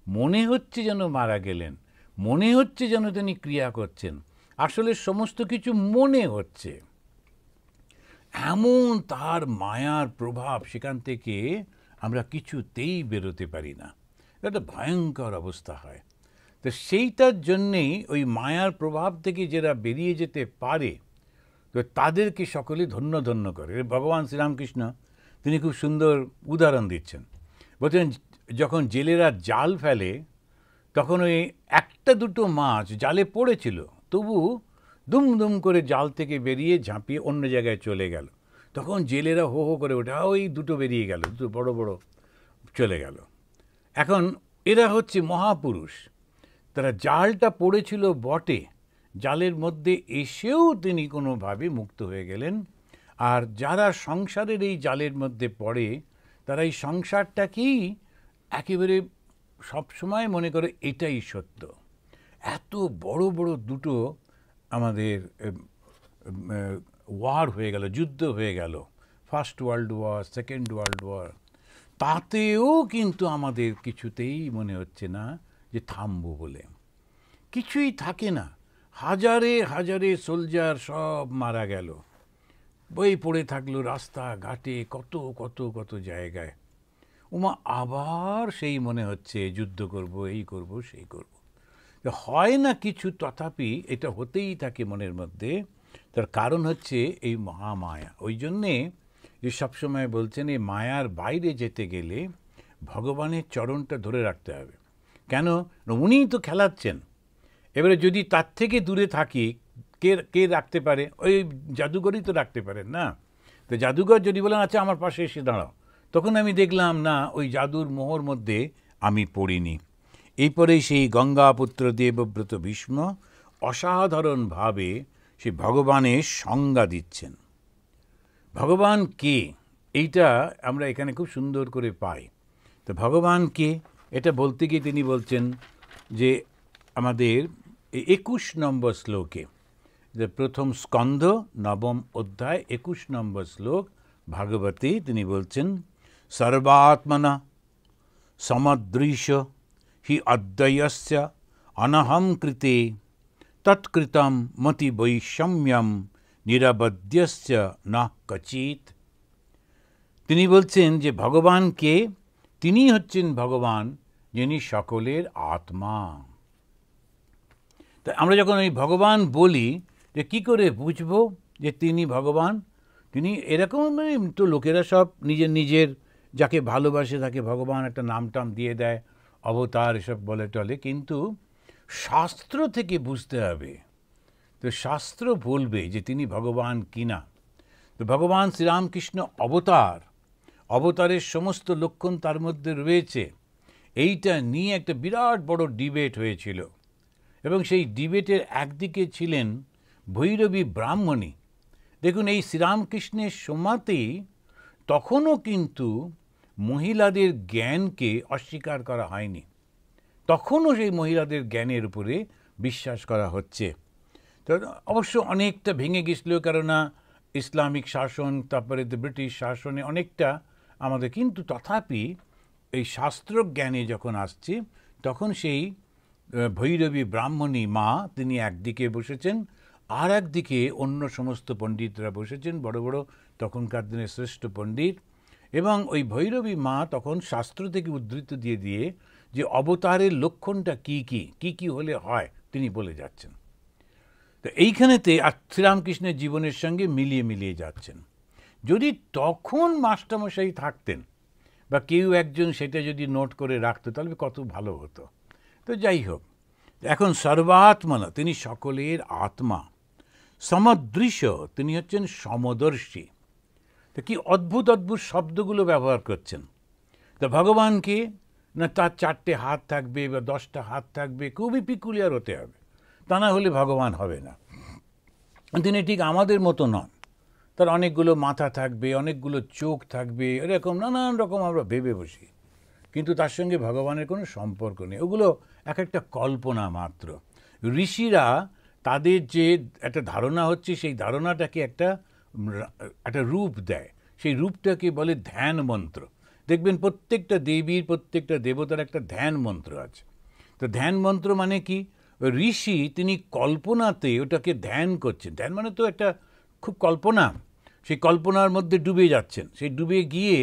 Speaker 1: মনে হচ্ছে যেন মারা গেলেন, মনে হচ্ছে যেন তিনি ক্রিয়া করছেন, আসলে সমস্ত কিছু মনে হচ্ছে। এমন তার মায়ার প্রভাব, সেখান থেকে আমরা কিছুতেই বেরোতে পারি না, একটা ভয়ঙ্কর অবস্থা হয়। তো সেইটার জন্যেই ওই মায়ার প্রভাব থেকে যারা বেরিয়ে যেতে পারে, তো তাদেরকে সকলে ধন্য ধন্য করে। ভগবান শ্রীরামকৃষ্ণ তিনি খুব সুন্দর উদাহরণ দিচ্ছেন, বলছেন যখন জেলেরা জাল ফেলে, তখন ওই একটা দুটো মাছ জালে পড়েছিল, তবু দুম দুম করে জাল থেকে বেরিয়ে ঝাঁপিয়ে অন্য জায়গায় চলে গেল। তখন জেলেরা হো হো করে ওঠে, ওই দুটো বেরিয়ে গেল, দুটো বড় বড় চলে গেল। এখন এরা হচ্ছে মহাপুরুষ, তারা জালটা পড়েছিল বটে, জালের মধ্যে এসেও তিনি কোনোভাবে মুক্ত হয়ে গেলেন, আর যারা সংসারের এই জালের মধ্যে পড়ে তারা এই সংসারটাকেই একেবারে সবসময় মনে করে এটাই সত্য। এত বড় বড় দুটো আমাদের ওয়ার হয়ে গেল, যুদ্ধ হয়ে গেল, first world war, second world war, তাতেও কিন্তু আমাদের কিছুতেই মনে হচ্ছে না যে থামবো বলে। কিছুই থাকে না, হাজারে হাজারে সোলজার সব মারা গেল, বই পড়ে থাকলো রাস্তাঘাটে, কত কত কত জায়গায়। ওমা আবার সেই মনে হচ্ছে যুদ্ধ করব, এই করব, সেই করব, হয় না কিছু, তথাপি এটা হতেই থাকে মনের মধ্যে। তার কারণ হচ্ছে এই মহামায়া। ওই জন্যে যে সবসময় বলছেন এই মায়ার বাইরে যেতে গেলে ভগবানের চরণটা ধরে রাখতে হবে। কেন? উনিই তো খেলাচ্ছেন। এবারে যদি তার থেকে দূরে থাকি, কে কে রাখতে পারে? ওই জাদুঘরই তো রাখতে পারেন না। তো জাদুঘর যদি বলেন আচ্ছা আমার পাশে এসে দাঁড়াও, তখন আমি দেখলাম না, ওই জাদুর মোহর মধ্যে আমি পড়িনি। এরপরেই সেই গঙ্গাপুত্র দেবব্রত ভীষ্ম অসাধারণভাবে সে ভগবানের সংজ্ঞা দিচ্ছেন। ভগবান কে, এইটা আমরা এখানে খুব সুন্দর করে পাই। তো ভগবান কে এটা বলতে গিয়ে তিনি বলছেন যে আমাদের 21 নম্বর শ্লোকে, যে প্রথম স্কন্ধ নবম অধ্যায় 21 নম্বর শ্লোক ভাগবতী, তিনি বলছেন সর্বাত্মনা সমদৃশ হি অদ্বয়স্য অনহম কৃতে তৎকৃতম মতি বৈষম্যম নিরবধ্যস্য ন কচিত। তিনি বলছেন যে ভগবানকে, তিনি হচ্ছেন ভগবান যিনি সকলের আত্মা। তা আমরা যখন এই ভগবান বলি, যে কী করে বুঝবো যে তিনি ভগবান? তিনি এরকম তো লোকেরা সব নিজের নিজের যাকে ভালোবাসে তাকে ভগবান একটা নাম টাম দিয়ে দেয়, অবতার এসব বলে টলে, কিন্তু শাস্ত্র থেকে বুঝতে হবে। তো শাস্ত্র বলবে যে তিনি ভগবান কিনা। তো ভগবান শ্রীরামকৃষ্ণ অবতার, অবতারের সমস্ত লক্ষণ তার মধ্যে রয়েছে, এইটা নিয়ে একটা বিরাট বড় ডিবেট হয়েছিল। এবং সেই ডিবেটের একদিকে ছিলেন ভৈরবী ব্রাহ্মণী। দেখুন, এই শ্রীরামকৃষ্ণের সময়তেই তখনও কিন্তু মহিলাদের জ্ঞানকে অস্বীকার করা হয়নি, তখনও সেই মহিলাদের জ্ঞানের উপরে বিশ্বাস করা হচ্ছে। তো অবশ্য অনেকটা ভেঙে গেছিল, কেননা ইসলামিক শাসন, তারপরে ব্রিটিশ শাসনে অনেকটা আমাদের, কিন্তু তথাপি এই শাস্ত্র জ্ঞানে যখন আসছে তখন সেই ভৈরবী ব্রাহ্মণী মা তিনি একদিকে বসেছেন, আর একদিকে অন্য সমস্ত পণ্ডিতরা বসেছেন, বড় বড় তখনকার দিনের শ্রেষ্ঠ পণ্ডিত। এবং ওই ভৈরবী মা তখন শাস্ত্র থেকে উদ্ধৃত দিয়ে দিয়ে যে অবতারের লক্ষণটা কী কী কী কী হলে হয় তিনি বলে যাচ্ছেন। তো এইখানেতে আর শ্রীরামকৃষ্ণের জীবনের সঙ্গে মিলিয়ে মিলিয়ে যাচ্ছেন। যদি তখন মাস্টারমশাই থাকতেন বা কেউ একজন সেটা যদি নোট করে রাখতো তাহলে কত ভালো হতো। তো যাই হোক, এখন সর্বাত্মনা, তিনি সকলের আত্মা। সমদৃশ, তিনি হচ্ছেন সমদর্শী। তো কি অদ্ভুত অদ্ভুত শব্দগুলো ব্যবহার করছেন। তো ভগবানকে না তার 4টে হাত থাকবে বা 10টা হাত থাকবে, খুবই পিকুলিয়ার হতে হবে, তা না হলে ভগবান হবে না। তিনি ঠিক আমাদের মতো নন, তার অনেকগুলো মাথা থাকবে, অনেকগুলো চোখ থাকবে, এরকম নানান রকম আমরা ভেবে বসি, কিন্তু তার সঙ্গে ভগবানের কোনো সম্পর্ক নেই। ওগুলো এক একটা কল্পনা মাত্র। ঋষিরা তাদের যে একটা ধারণা হচ্ছে, সেই ধারণাটাকে একটা রূপ দেয়, সেই রূপটাকে বলে ধ্যান মন্ত্র। দেখবেন প্রত্যেকটা দেবীর, প্রত্যেকটা দেবতার একটা ধ্যান মন্ত্র আছে। তো ধ্যান মন্ত্র মানে কি? ঋষি তিনি কল্পনাতে ওটাকে ধ্যান করছেন। ধ্যান মানে তো একটা খুব কল্পনা, সেই কল্পনার মধ্যে ডুবে যাচ্ছেন। সেই ডুবে গিয়ে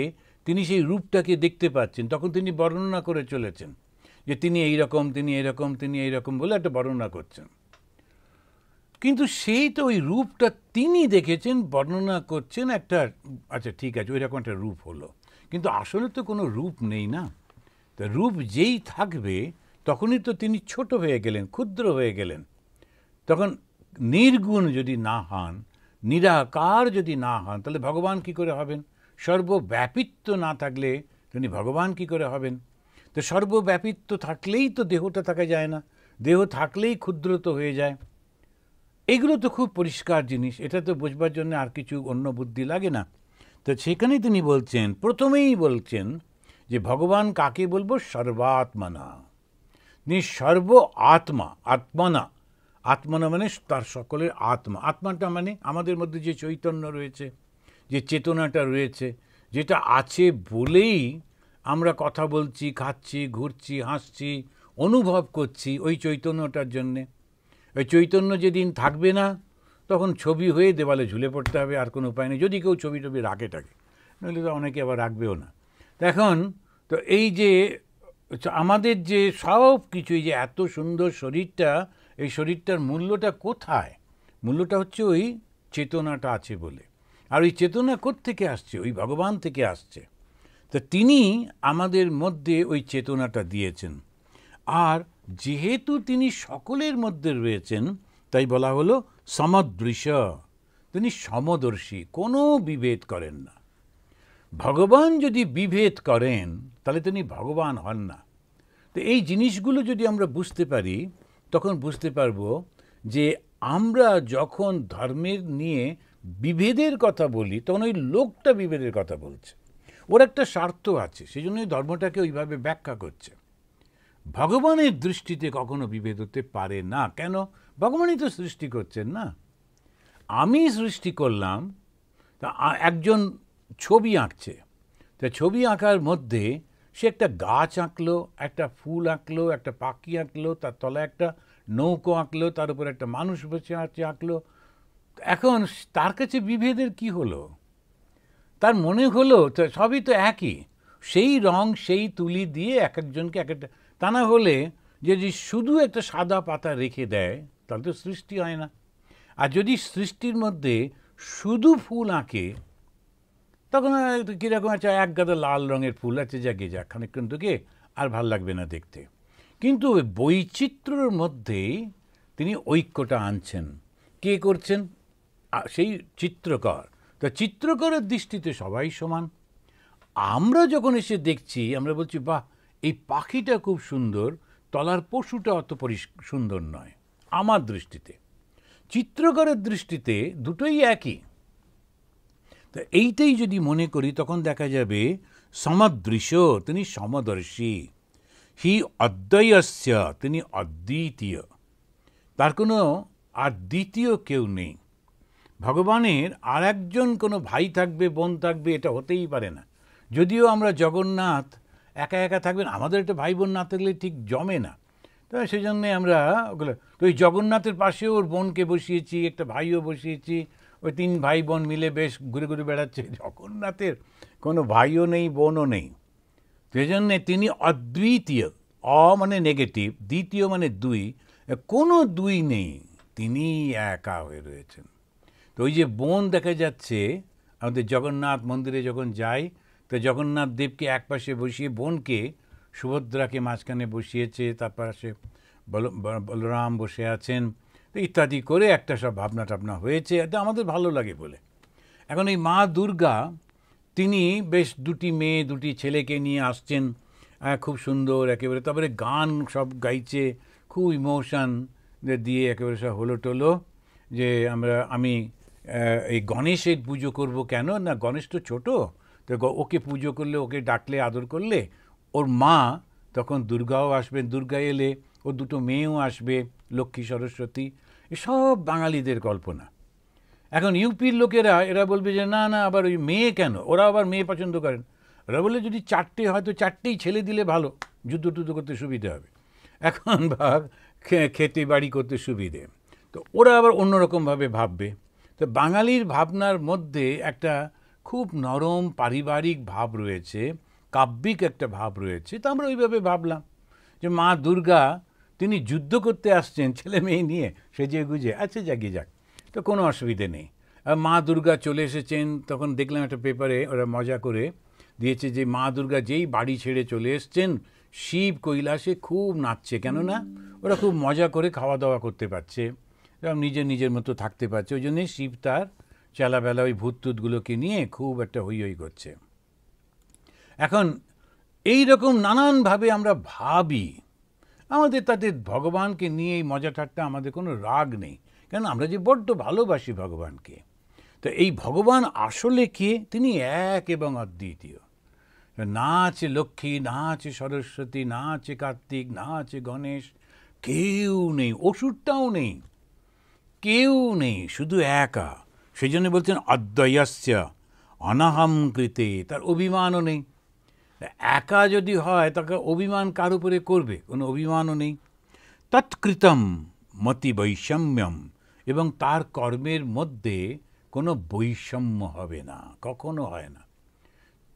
Speaker 1: তিনি সেই রূপটাকে দেখতে পাচ্ছেন, তখন তিনি বর্ণনা করে চলেছেন যে তিনি এইরকম, তিনি এরকম, তিনি এইরকম বলে একটা বর্ণনা করছেন। কিন্তু সেই তো ওই রূপটা তিনি দেখেছেন, বর্ণনা করছেন একটা, আচ্ছা ঠিক আছে ওই রকম একটা রূপ হলো, কিন্তু আসলে তো কোনো রূপ নেই না। তা রূপ যেই থাকবে তখনই তো তিনি ছোট হয়ে গেলেন, ক্ষুদ্র হয়ে গেলেন। তখন নির্গুণ যদি না হন, নিরাকার যদি না হন, তাহলে ভগবান কি করে হবেন? সর্বব্যাপিত্ব না থাকলে তিনি ভগবান কি করে হবেন? তো সর্বব্যাপিত্ব থাকলেই তো দেহটা থাকা যায় না, দেহ থাকলেই ক্ষুদ্রত হয়ে যায়। এগুলো তো খুব পরিষ্কার জিনিস, এটা তো বোঝবার জন্য আর কিছু অন্য বুদ্ধি লাগে না। তো সেখানেই তিনি বলছেন, প্রথমেই বলছেন যে ভগবান কাকে বলবো? সর্বাত্মনা। তিনি সর্ব আত্মা, আত্মনা। আত্মনা মানে তার সকলের আত্মা। আত্মাটা মানে আমাদের মধ্যে যে চৈতন্য রয়েছে, যে চেতনাটা রয়েছে, যেটা আছে বলেই আমরা কথা বলছি, খাচ্ছি, ঘুরছি, হাসছি, অনুভব করছি, ওই চৈতন্যটার জন্যে। ওই চৈতন্য যেদিন থাকবে না, তখন ছবি হয়ে দেওয়ালে ঝুলে পড়তে হবে, আর কোনো উপায় নেই, যদি কেউ ছবি টবি রাখে থাকে, নইলে তো অনেকে আবার রাখবেও না। তো এখন তো এই যে আমাদের যে সব কিছুই যে এত সুন্দর শরীরটা, এই শরীরটার মূল্যটা কোথায়? মূল্যটা হচ্ছে ওই চেতনাটা আছে বলে। আর ওই চেতনা কোত্থেকে আসছে? ওই ভগবান থেকে আসছে। তো তিনি আমাদের মধ্যে ওই চেতনাটা দিয়েছেন। আর যেহেতু তিনি সকলের মধ্যে রয়েছেন, তাই বলা হলো সমদৃশ। তিনি সমদর্শী, কোনো বিভেদ করেন না। ভগবান যদি বিভেদ করেন তাহলে তিনি ভগবান হন না। তো এই জিনিসগুলো যদি আমরা বুঝতে পারি, তখন বুঝতে পারবো যে আমরা যখন ধর্মের নিয়ে বিভেদের কথা বলি, তখন ওই লোকটা বিভেদের কথা বলছে, ওর একটা স্বার্থ আছে, সেই জন্যই ধর্মটাকে ওইভাবে ব্যাখ্যা করছে। ভগবানের দৃষ্টিতে কখনো বিভেদ হতে পারে না। কেন? ভগবানই তো সৃষ্টি করছেন না। আমি সৃষ্টি করলাম, তা একজন ছবি আঁকছে, তা ছবি আঁকার মধ্যে সে একটা গাছ আঁকলো, একটা ফুল আঁকলো, একটা পাখি আঁকলো, তার তলায় একটা নৌকো আঁকলো, তার উপর একটা মানুষ বসে আছে আঁকলো। এখন তার কাছে বিভেদের কি হলো? তার মনে হলো সবই তো একই, সেই রং সেই তুলি দিয়ে এক একজনকে এক একটা। তা না হলে যদি শুধু একটা সাদা পাতা রেখে দেয় তাহলে তো সৃষ্টি হয় না। আর যদি সৃষ্টির মধ্যে শুধু ফুল আঁকে, তখন কীরকম আছে, এক গাদা লাল রঙের ফুল আছে, জাগে যাক খানিকক্ষণ তোকে, আর ভাল লাগবে না দেখতে। কিন্তু বৈচিত্র্যের মধ্যেই তিনি ঐক্যটা আনছেন। কে করছেন? সেই চিত্রকর। তা চিত্রকরের দৃষ্টিতে সবাই সমান। আমরা যখন এসে দেখছি, আমরা বলছি বাহ, এই পাখিটা খুব সুন্দর, তলার পশুটা অত সুন্দর নয় আমার দৃষ্টিতে। চিত্রকরের দৃষ্টিতে দুটোই একই। তা এইটাই যদি মনে করি, তখন দেখা যাবে সমদৃশ, তিনি সমদর্শী। হি অদ্বয়স্য, তিনি অদ্বিতীয়, তার কোনো আর দ্বিতীয় কেউ নেই। ভগবানের আর একজন কোনো ভাই থাকবে, বোন থাকবে, এটা হতেই পারে না। যদিও আমরা জগন্নাথ একা একা থাকবেন, আমাদের একটা ভাই বোন না থাকলে ঠিক জমে না। তো সেই জন্যে আমরা ওগুলো, তো ওই জগন্নাথের পাশেও ওর বোনকে বসিয়েছি, একটা ভাইও বসিয়েছি, ওই 3 ভাই বোন মিলে বেশ ঘুরে ঘুরে বেড়াচ্ছে। জগন্নাথের কোনো ভাইও নেই, বোনও নেই। সেই জন্যে তিনি অদ্বিতীয়। মানে নেগেটিভ, দ্বিতীয় মানে 2, কোনো 2 নেই, তিনি একা হয়ে রয়েছেন। তো ওই যে বোন দেখা যাচ্ছে আমাদের জগন্নাথ মন্দিরে যখন যাই, তো জগন্নাথ দেবকে এক পাশে বসিয়ে, বোনকে সুভদ্রাকে মাঝখানে বসিয়েছে, তার পাশে বলরাম বসে আছেন, তো ইত্যাদি করে একটা সব ভাবনা টাবনা হয়েছে, এটা আমাদের ভালো লাগে বলে। এখন এই মা দুর্গা, তিনি বেশ 2টি মেয়ে 2টি ছেলেকে নিয়ে আসছেন, খুব সুন্দর একেবারে, তারপরে গান সব গাইছে, খুব ইমোশন দিয়ে একেবারে সব হলো টলো, যে আমি এই গণেশের পুজো করব। কেন না, গণেশ তো ছোটো, তো ওকে পুজো করলে, ওকে ডাকলে, আদর করলে, ওর মা তখন দুর্গাও আসবেন, দুর্গা এলে ওর 2টো মেয়েও আসবে, লক্ষ্মী সরস্বতী। এসব বাঙালিদের কল্পনা। এখন ইউপির লোকেরা এরা বলবে যে না না, আবার ওই মেয়ে কেন, ওরা আবার মেয়ে পছন্দ করেন। ওরা বলে যদি 4টে হয়তো 4টেই ছেলে দিলে ভালো, যুদ্ধ টুদ্ধ করতে সুবিধে হবে, এখন ভাগ খেতে বাড়ি করতে সুবিধে। তো ওরা আবার অন্যরকমভাবে ভাববে। তো বাঙালির ভাবনার মধ্যে একটা খুব নরম পারিবারিক ভাব রয়েছে, কাব্যিক একটা ভাব রয়েছে। তো আমরা ওইভাবে ভাবলাম যে মা দুর্গা তিনি যুদ্ধ করতে আসছেন ছেলে মেয়ে নিয়ে সেজে গুজে, আচ্ছা জাগিয়ে যাক, তো কোনো অসুবিধে নেই। আর মা দুর্গা চলে এসেছেন, তখন দেখলাম একটা পেপারে ওরা মজা করে দিয়েছে যে মা দুর্গা যেই বাড়ি ছেড়ে চলে এসছেন, শিব কৈলাসে খুব নাচছে। কেননা ওরা খুব মজা করে খাওয়া দাওয়া করতে পারছে, নিজের নিজের মতো থাকতে পারছে, ওই জন্যে শিব তার চেলাবেলা ওই ভূত টুতগুলোকে নিয়ে খুব একটা হই হই করছে। এখন এই রকম নানানভাবে আমরা ভাবি, আমাদের তাতে ভগবানকে নিয়ে এই মজা ঠাট্টা, আমাদের কোনো রাগ নেই, কেন আমরা যে বড্ড ভালোবাসি ভগবানকে। তো এই ভগবান আসলে কে? তিনি এক এবং অদ্বিতীয়। না আছে লক্ষ্মী, না আছে সরস্বতী, না আছে কার্তিক, না আছে গণেশ, কেউ নেই, অসুরটাও নেই, কেউ নেই, শুধু একা। সেই জন্য বলছেন অদ্বয়স্য অনাহম কৃতে, তার অভিমানও নেই। একা যদি হয় তাকে অভিমান কার উপরে করবে? কোনো অভিমানও নেই। তৎকৃতম মতি বৈষম্যম, এবং তার কর্মের মধ্যে কোনো বৈষম্য হবে না, কখনো হয় না।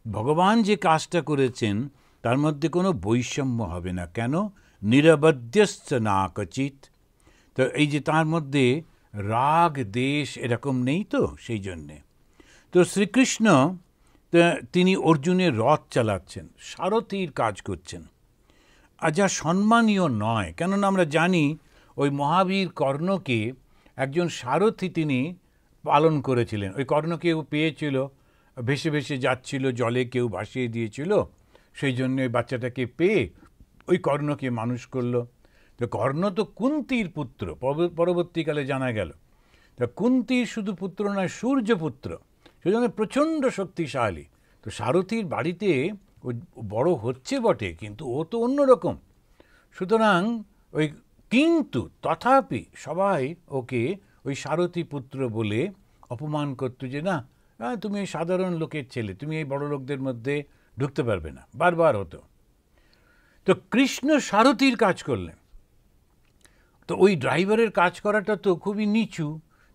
Speaker 1: ভগবান যে কাজটা করেছেন তার মধ্যে কোনো বৈষম্য হবে না। কেন? নিরবধ্যস্য না কচিত। তো এই যে তার মধ্যে রাগ দেশ এরকম নেই, তো সেই জন্যে। তো শ্রীকৃষ্ণ তিনি অর্জুনের রথ চালাচ্ছেন, সারথীর কাজ করছেন, আর যা সম্মানীয় নয়। কেননা আমরা জানি ওই মহাবীর কর্ণকে একজন সারথী তিনি পালন করেছিলেন। ওই কর্ণকে ও পেয়েছিল, ভেসে ভেসে যাচ্ছিল, জলে কেউ ভাসিয়ে দিয়েছিল, সেই জন্য ওই বাচ্চাটাকে পেয়ে ওই কর্ণকে মানুষ করলো। তো কর্ণ তো কুন্তির পুত্র, পরবর্তীকালে জানা গেল। তো কুন্তির শুধু পুত্র নয়, সূর্যপুত্র, সেই জন্য প্রচণ্ড শক্তিশালী। তো সারথীর বাড়িতে ও বড় হচ্ছে বটে, কিন্তু ও তো অন্যরকম। সুতরাং ওই কিন্তু তথাপি সবাই ওকে ওই সারথী পুত্র বলে অপমান করতো, যে না তুমি এই সাধারণ লোকের ছেলে, তুমি এই বড় লোকদের মধ্যে ঢুকতে পারবে না, বারবার হতো। তো কৃষ্ণ সারথীর কাজ করলেন। তো ওই ড্রাইভারের কাজ করাটা তো খুবই নিচু।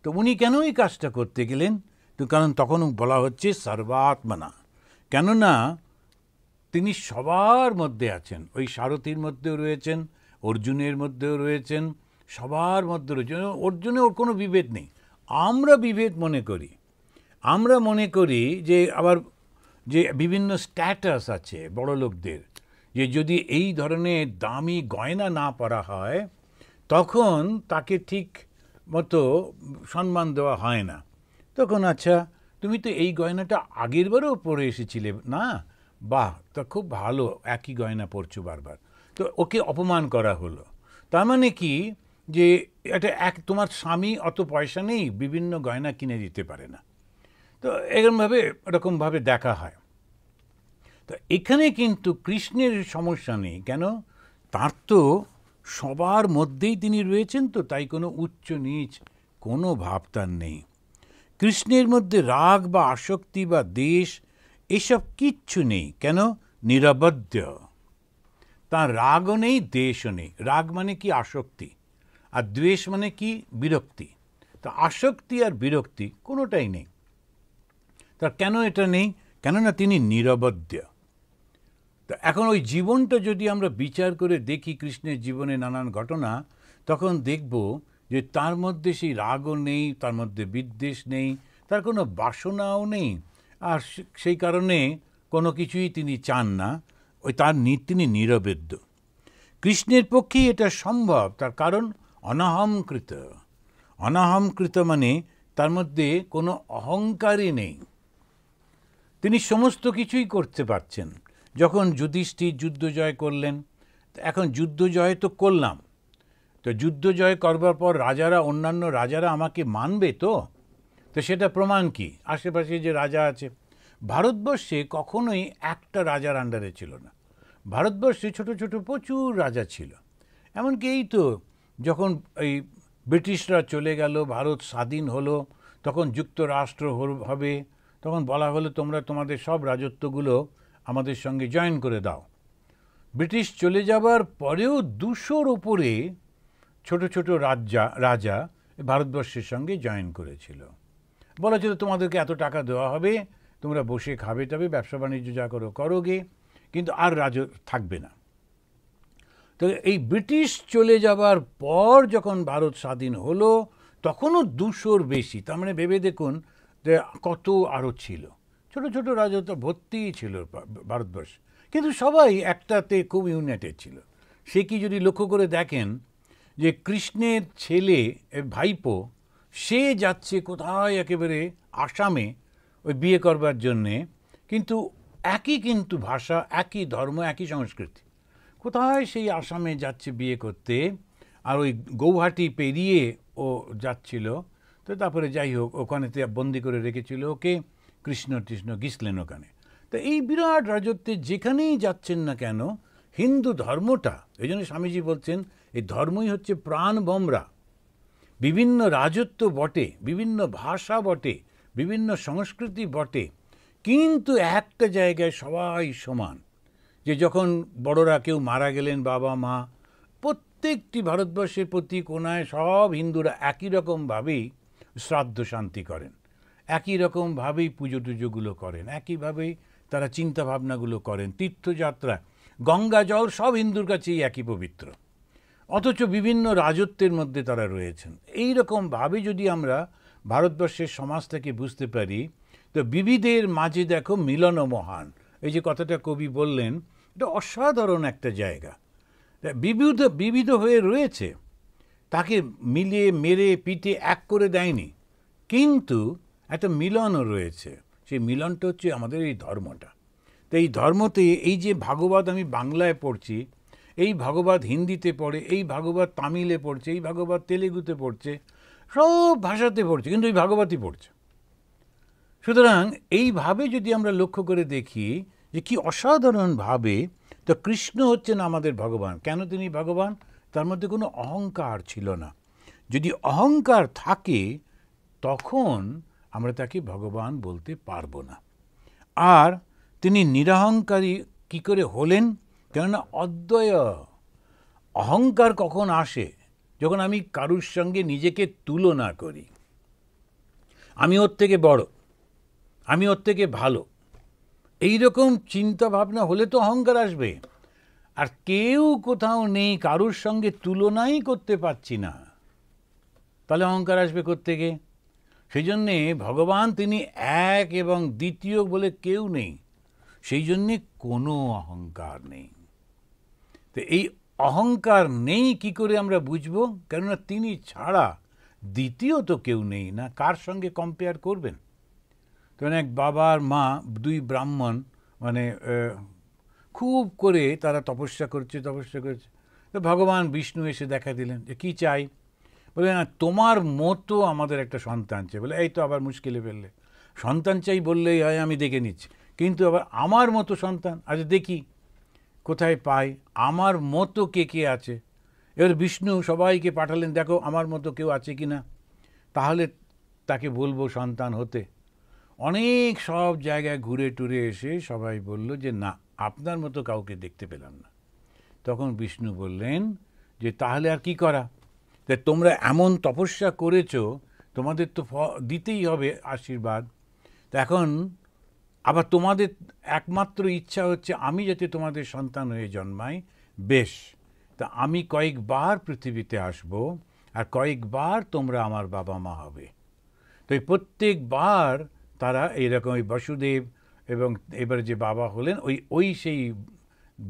Speaker 1: তো উনি কেন এই কাজটা করতে গেলেন? তো কারণ তখন বলা হচ্ছে সর্বাত্মনা, কেননা তিনি সবার মধ্যে আছেন। ওই সারথীর মধ্যেও রয়েছেন, অর্জুনের মধ্যেও রয়েছেন, সবার মধ্যে রয়েছেন। অর্জুনে ওর কোনো বিভেদ নেই। আমরা বিভেদ মনে করি, আমরা মনে করি যে আবার যে বিভিন্ন স্ট্যাটাস আছে বড় লোকদের, যে যদি এই ধরনের দামি গয়না না পরা হয় তখন তাকে ঠিক মতো সম্মান দেওয়া হয় না। তখন আচ্ছা, তুমি তো এই গয়নাটা আগের বারেও পরে এসেছিলে না, বাহ, তা খুব ভালো, একই গয়না পরছো বারবার। তো ওকে অপমান করা হলো। তার মানে কি, যে এটা তোমার স্বামী অত পয়সা নেই, বিভিন্ন গয়না কিনে দিতে পারে না। তো এরকমভাবে দেখা হয়। তো এখানে কিন্তু কৃষ্ণের সমস্যা নেই। কেন? তার তো সবার মধ্যেই তিনি রয়েছেন, তো তাই কোনো উচ্চ নিচ কোনো ভাব তার নেই। কৃষ্ণের মধ্যে রাগ বা আসক্তি বা দেশ এসব কিচ্ছু নেই। কেন? নিরবধ্য। তার রাগও নেই, দেশও নেই। রাগ মানে কি? আসক্তি। আর দ্বেষ মানে কি? বিরক্তি। তা আসক্তি আর বিরক্তি কোনোটাই নেই তার। কেন এটা নেই? কেননা তিনি নিরবধ্য। তো এখন ওই জীবনটা যদি আমরা বিচার করে দেখি, কৃষ্ণের জীবনে নানান ঘটনা, তখন দেখব যে তার মধ্যে সেই রাগও নেই, তার মধ্যে বিদ্বেষ নেই, তার কোনো বাসনাও নেই। আর সেই কারণে কোনো কিছুই তিনি চান না, তিনি নিরবেদ্য। কৃষ্ণের পক্ষেই এটা সম্ভব। তার কারণ অনাহংকৃত। অনাহংকৃত মানে তার মধ্যে কোনো অহংকারই নেই। তিনি সমস্ত কিছুই করতে পারছেন। যখন যুধিষ্ঠির যুদ্ধ জয় করলেন, এখন যুদ্ধ জয় তো করলাম, তো যুদ্ধ জয় করবার পর অন্যান্য রাজারা আমাকে মানবে তো সেটা প্রমাণ কি? আশেপাশে যে রাজা আছে, ভারতবর্ষে কখনোই একটা রাজার আন্ডারে ছিল না। ভারতবর্ষে ছোট ছোট প্রচুর রাজা ছিল। এমনকি এই তো যখন এই ব্রিটিশরা চলে গেল, ভারত স্বাধীন হলো, তখন যুক্তরাষ্ট্র হবে, তখন বলা হলো তোমরা তোমাদের সব রাজত্বগুলো আমাদের সঙ্গে জয়েন করে দাও। ব্রিটিশ চলে যাবার পরেও 200-র উপরে ছোট ছোট রাজা ভারতবর্ষের সঙ্গে জয়েন করেছিল। বলা ছিল তোমাদেরকে এত টাকা দেওয়া হবে, তোমরা বসে খাবে টাবে, ব্যবসা বাণিজ্য যা করোগে, কিন্তু আর রাজ থাকবে না। তো এই ব্রিটিশ চলে যাবার পর যখন ভারত স্বাধীন হলো, তখনও 200-র বেশি। তার মানে ভেবে দেখুন যে কত আরও ছিল। ছোট ছোট রাজত্ব ভর্তিই ছিল ভারতবর্ষ, কিন্তু সবাই একটাতে খুব ইউনাইটেড ছিল। সে কি যদি লক্ষ্য করে দেখেন যে কৃষ্ণের ছেলে ভাইপো, সে যাচ্ছে কোথায় একেবারে আসামে ওই বিয়ে করবার জন্যে, কিন্তু কিন্তু ভাষা, একই ধর্ম, একই সংস্কৃতি। কোথায় সেই আসামে যাচ্ছে বিয়ে করতে, আর ওই গৌহাটি পেরিয়ে ও যাচ্ছিল, তো তারপরে যাই হোক ওখানেতে বন্দি করে রেখেছিল ওকে, কৃষ্ণ গিসলেন ওখানে। তো এই বিরাট রাজত্বে যেখানেই যাচ্ছেন না কেন হিন্দু ধর্মটা, এই জন্য স্বামীজি বলছেন এই ধর্মই হচ্ছে প্রাণ বমরা। বিভিন্ন রাজত্ব বটে, বিভিন্ন ভাষা বটে, বিভিন্ন সংস্কৃতি বটে, কিন্তু একটা জায়গায় সবাই সমান। যে যখন বড়রা কেউ মারা গেলেন, বাবা মা, প্রত্যেকটি ভারতবর্ষের প্রতি কোনায় সব হিন্দুরা একই রকমভাবেই শ্রাদ্ধ শান্তি করেন, একই রকমভাবেই পুজো টুজোগুলো করেন, একইভাবেই তারা চিন্তাভাবনাগুলো করেন, তীর্থযাত্রা, গঙ্গা জল সব হিন্দুর কাছেই একই পবিত্র, অথচ বিভিন্ন রাজত্বের মধ্যে তারা রয়েছেন। এই রকমভাবে যদি আমরা ভারতবর্ষের সমাজটাকে বুঝতে পারি, তো বিবিধের মাঝে দেখো মিলন মহান, এই যে কথাটা কবি বললেন, এটা অসাধারণ একটা জায়গা। বিবিধ হয়ে রয়েছে, তাকে মিলিয়ে মেরে পিঠে এক করে দেয়নি, কিন্তু একটা মিলনও রয়েছে। সেই মিলনটা হচ্ছে আমাদের এই ধর্মটা। তো এই ধর্মতে এই যে ভাগবত আমি বাংলায় পড়ছি, এই ভাগবত হিন্দিতে পড়ে, এই ভাগবত তামিলে পড়ছে, এই ভাগবত তেলেগুতে পড়ছে, সব ভাষাতে পড়ছে, কিন্তু এই ভাগবতই পড়ছে। সুতরাং এইভাবে যদি আমরা লক্ষ্য করে দেখি যে কি অসাধারণভাবে, তো কৃষ্ণ হচ্ছেন আমাদের ভগবান। কেন তিনি ভগবান? তার মধ্যে কোনো অহংকার ছিল না। যদি অহংকার থাকে তখন আমরা তাকে ভগবান বলতে পারবো না। আর তিনি নিরহংকারী কি করে হলেন? কেননা অদ্বয়। অহংকার কখন আসে? যখন আমি কারুর সঙ্গে নিজেকে তুলনা করি, আমি ওর থেকে বড়, আমি ওর থেকে ভালো, এই রকম চিন্তা ভাবনা হলে তো অহংকার আসবে। আর কেউ কোথাও নেই, কারুর সঙ্গে তুলনাই করতে পারছি না, তাহলে অহংকার আসবে কোত্থেকে? সেই জন্যে ভগবান তিনি এক এবং দ্বিতীয় বলে কেউ নেই, সেই জন্যে কোনো অহংকার নেই। তো এই অহংকার নেই কি করে আমরা বুঝবো? কেননা তিনি ছাড়া দ্বিতীয় তো কেউ নেই না, কার সঙ্গে কম্পেয়ার করবেন? তখন এক বাবার মা, দুই ব্রাহ্মণ, মানে খুব করে তারা তপস্যা করছে। তো ভগবান বিষ্ণু এসে দেখা দিলেন যে কী চাই? বলে না, তোমার মতো আমাদের একটা সন্তান চাই। বলে এই তো আবার মুশকিলে ফেললে, সন্তান চাই বললেই হয়, আমি দেখে নিচ্ছি, কিন্তু আবার আমার মতো সন্তান, আচ্ছা দেখি কোথায় পাই, আমার মতো কে কে আছে। এবার বিষ্ণু সবাইকে পাঠালেন, দেখো আমার মতো কেউ আছে কি না, তাহলে তাকে বলবো সন্তান হতে। অনেক সব জায়গায় ঘুরে টুরে এসে সবাই বলল যে না, আপনার মতো কাউকে দেখতে পেলাম না। তখন বিষ্ণু বললেন যে তাহলে আর কি করা? তা তোমরা এমন তপস্যা করেছো, তোমাদের তো দিতেই হবে আশীর্বাদ। তা এখন আবার তোমাদের একমাত্র ইচ্ছা হচ্ছে আমি যাতে তোমাদের সন্তান হয়ে জন্মাই। বেশ, তা আমি কয়েকবার পৃথিবীতে আসব, আর কয়েকবার তোমরা আমার বাবা মা হবে। তো এই প্রত্যেকবার তারা এইরকম ওই বসুদেব এবং এবারে যে বাবা হলেন ওই সেই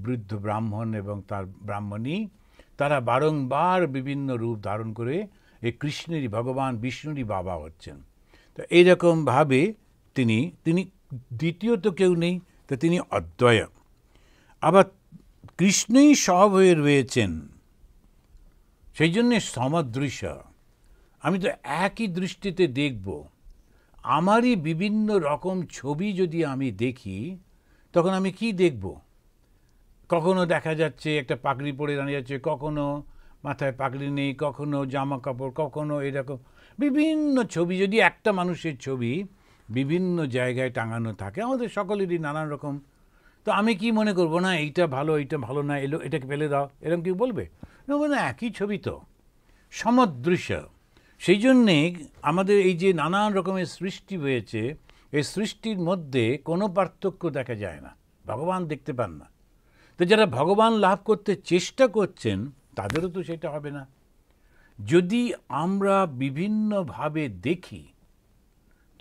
Speaker 1: বৃদ্ধ ব্রাহ্মণ এবং তার ব্রাহ্মণী, তারা বারংবার বিভিন্ন রূপ ধারণ করে এই কৃষ্ণেরই, ভগবান বিষ্ণুরই বাবা হচ্ছেন। তো এইরকমভাবে তিনি দ্বিতীয়ত কেউ নেই, তো তিনি অদ্বয়। আবার কৃষ্ণই সব হয়ে রয়েছেন, সেই জন্যে সমদৃশ। আমি তো একই দৃষ্টিতে দেখব, আমারই বিভিন্ন রকম ছবি যদি আমি দেখি, তখন আমি কি দেখব? কখনো দেখা যাচ্ছে একটা পাগড়ি পরে দাঁড়িয়ে যাচ্ছে, কখনো মাথায় পাগড়ি নেই, কখনো জামা কাপড়, কখনো এরকম বিভিন্ন ছবি। যদি একটা মানুষের ছবি বিভিন্ন জায়গায় টাঙানো থাকে, আমাদের সকলেরই নানান রকম, তো আমি কি মনে করব না এইটা ভালো, এইটা ভালো না, এটাকে ফেলে দাও, এরকম কি বলবে? না, একই ছবি তো, সমদৃশ্য। সেই জন্যে আমাদের এই যে নানান রকমের সৃষ্টি হয়েছে, এই সৃষ্টির মধ্যে কোনো পার্থক্য দেখা যায় না, ভগবান দেখতে পান না। তো যারা ভগবান লাভ করতে চেষ্টা করছেন তাদেরও তো সেটা হবে না। যদি আমরা বিভিন্নভাবে দেখি,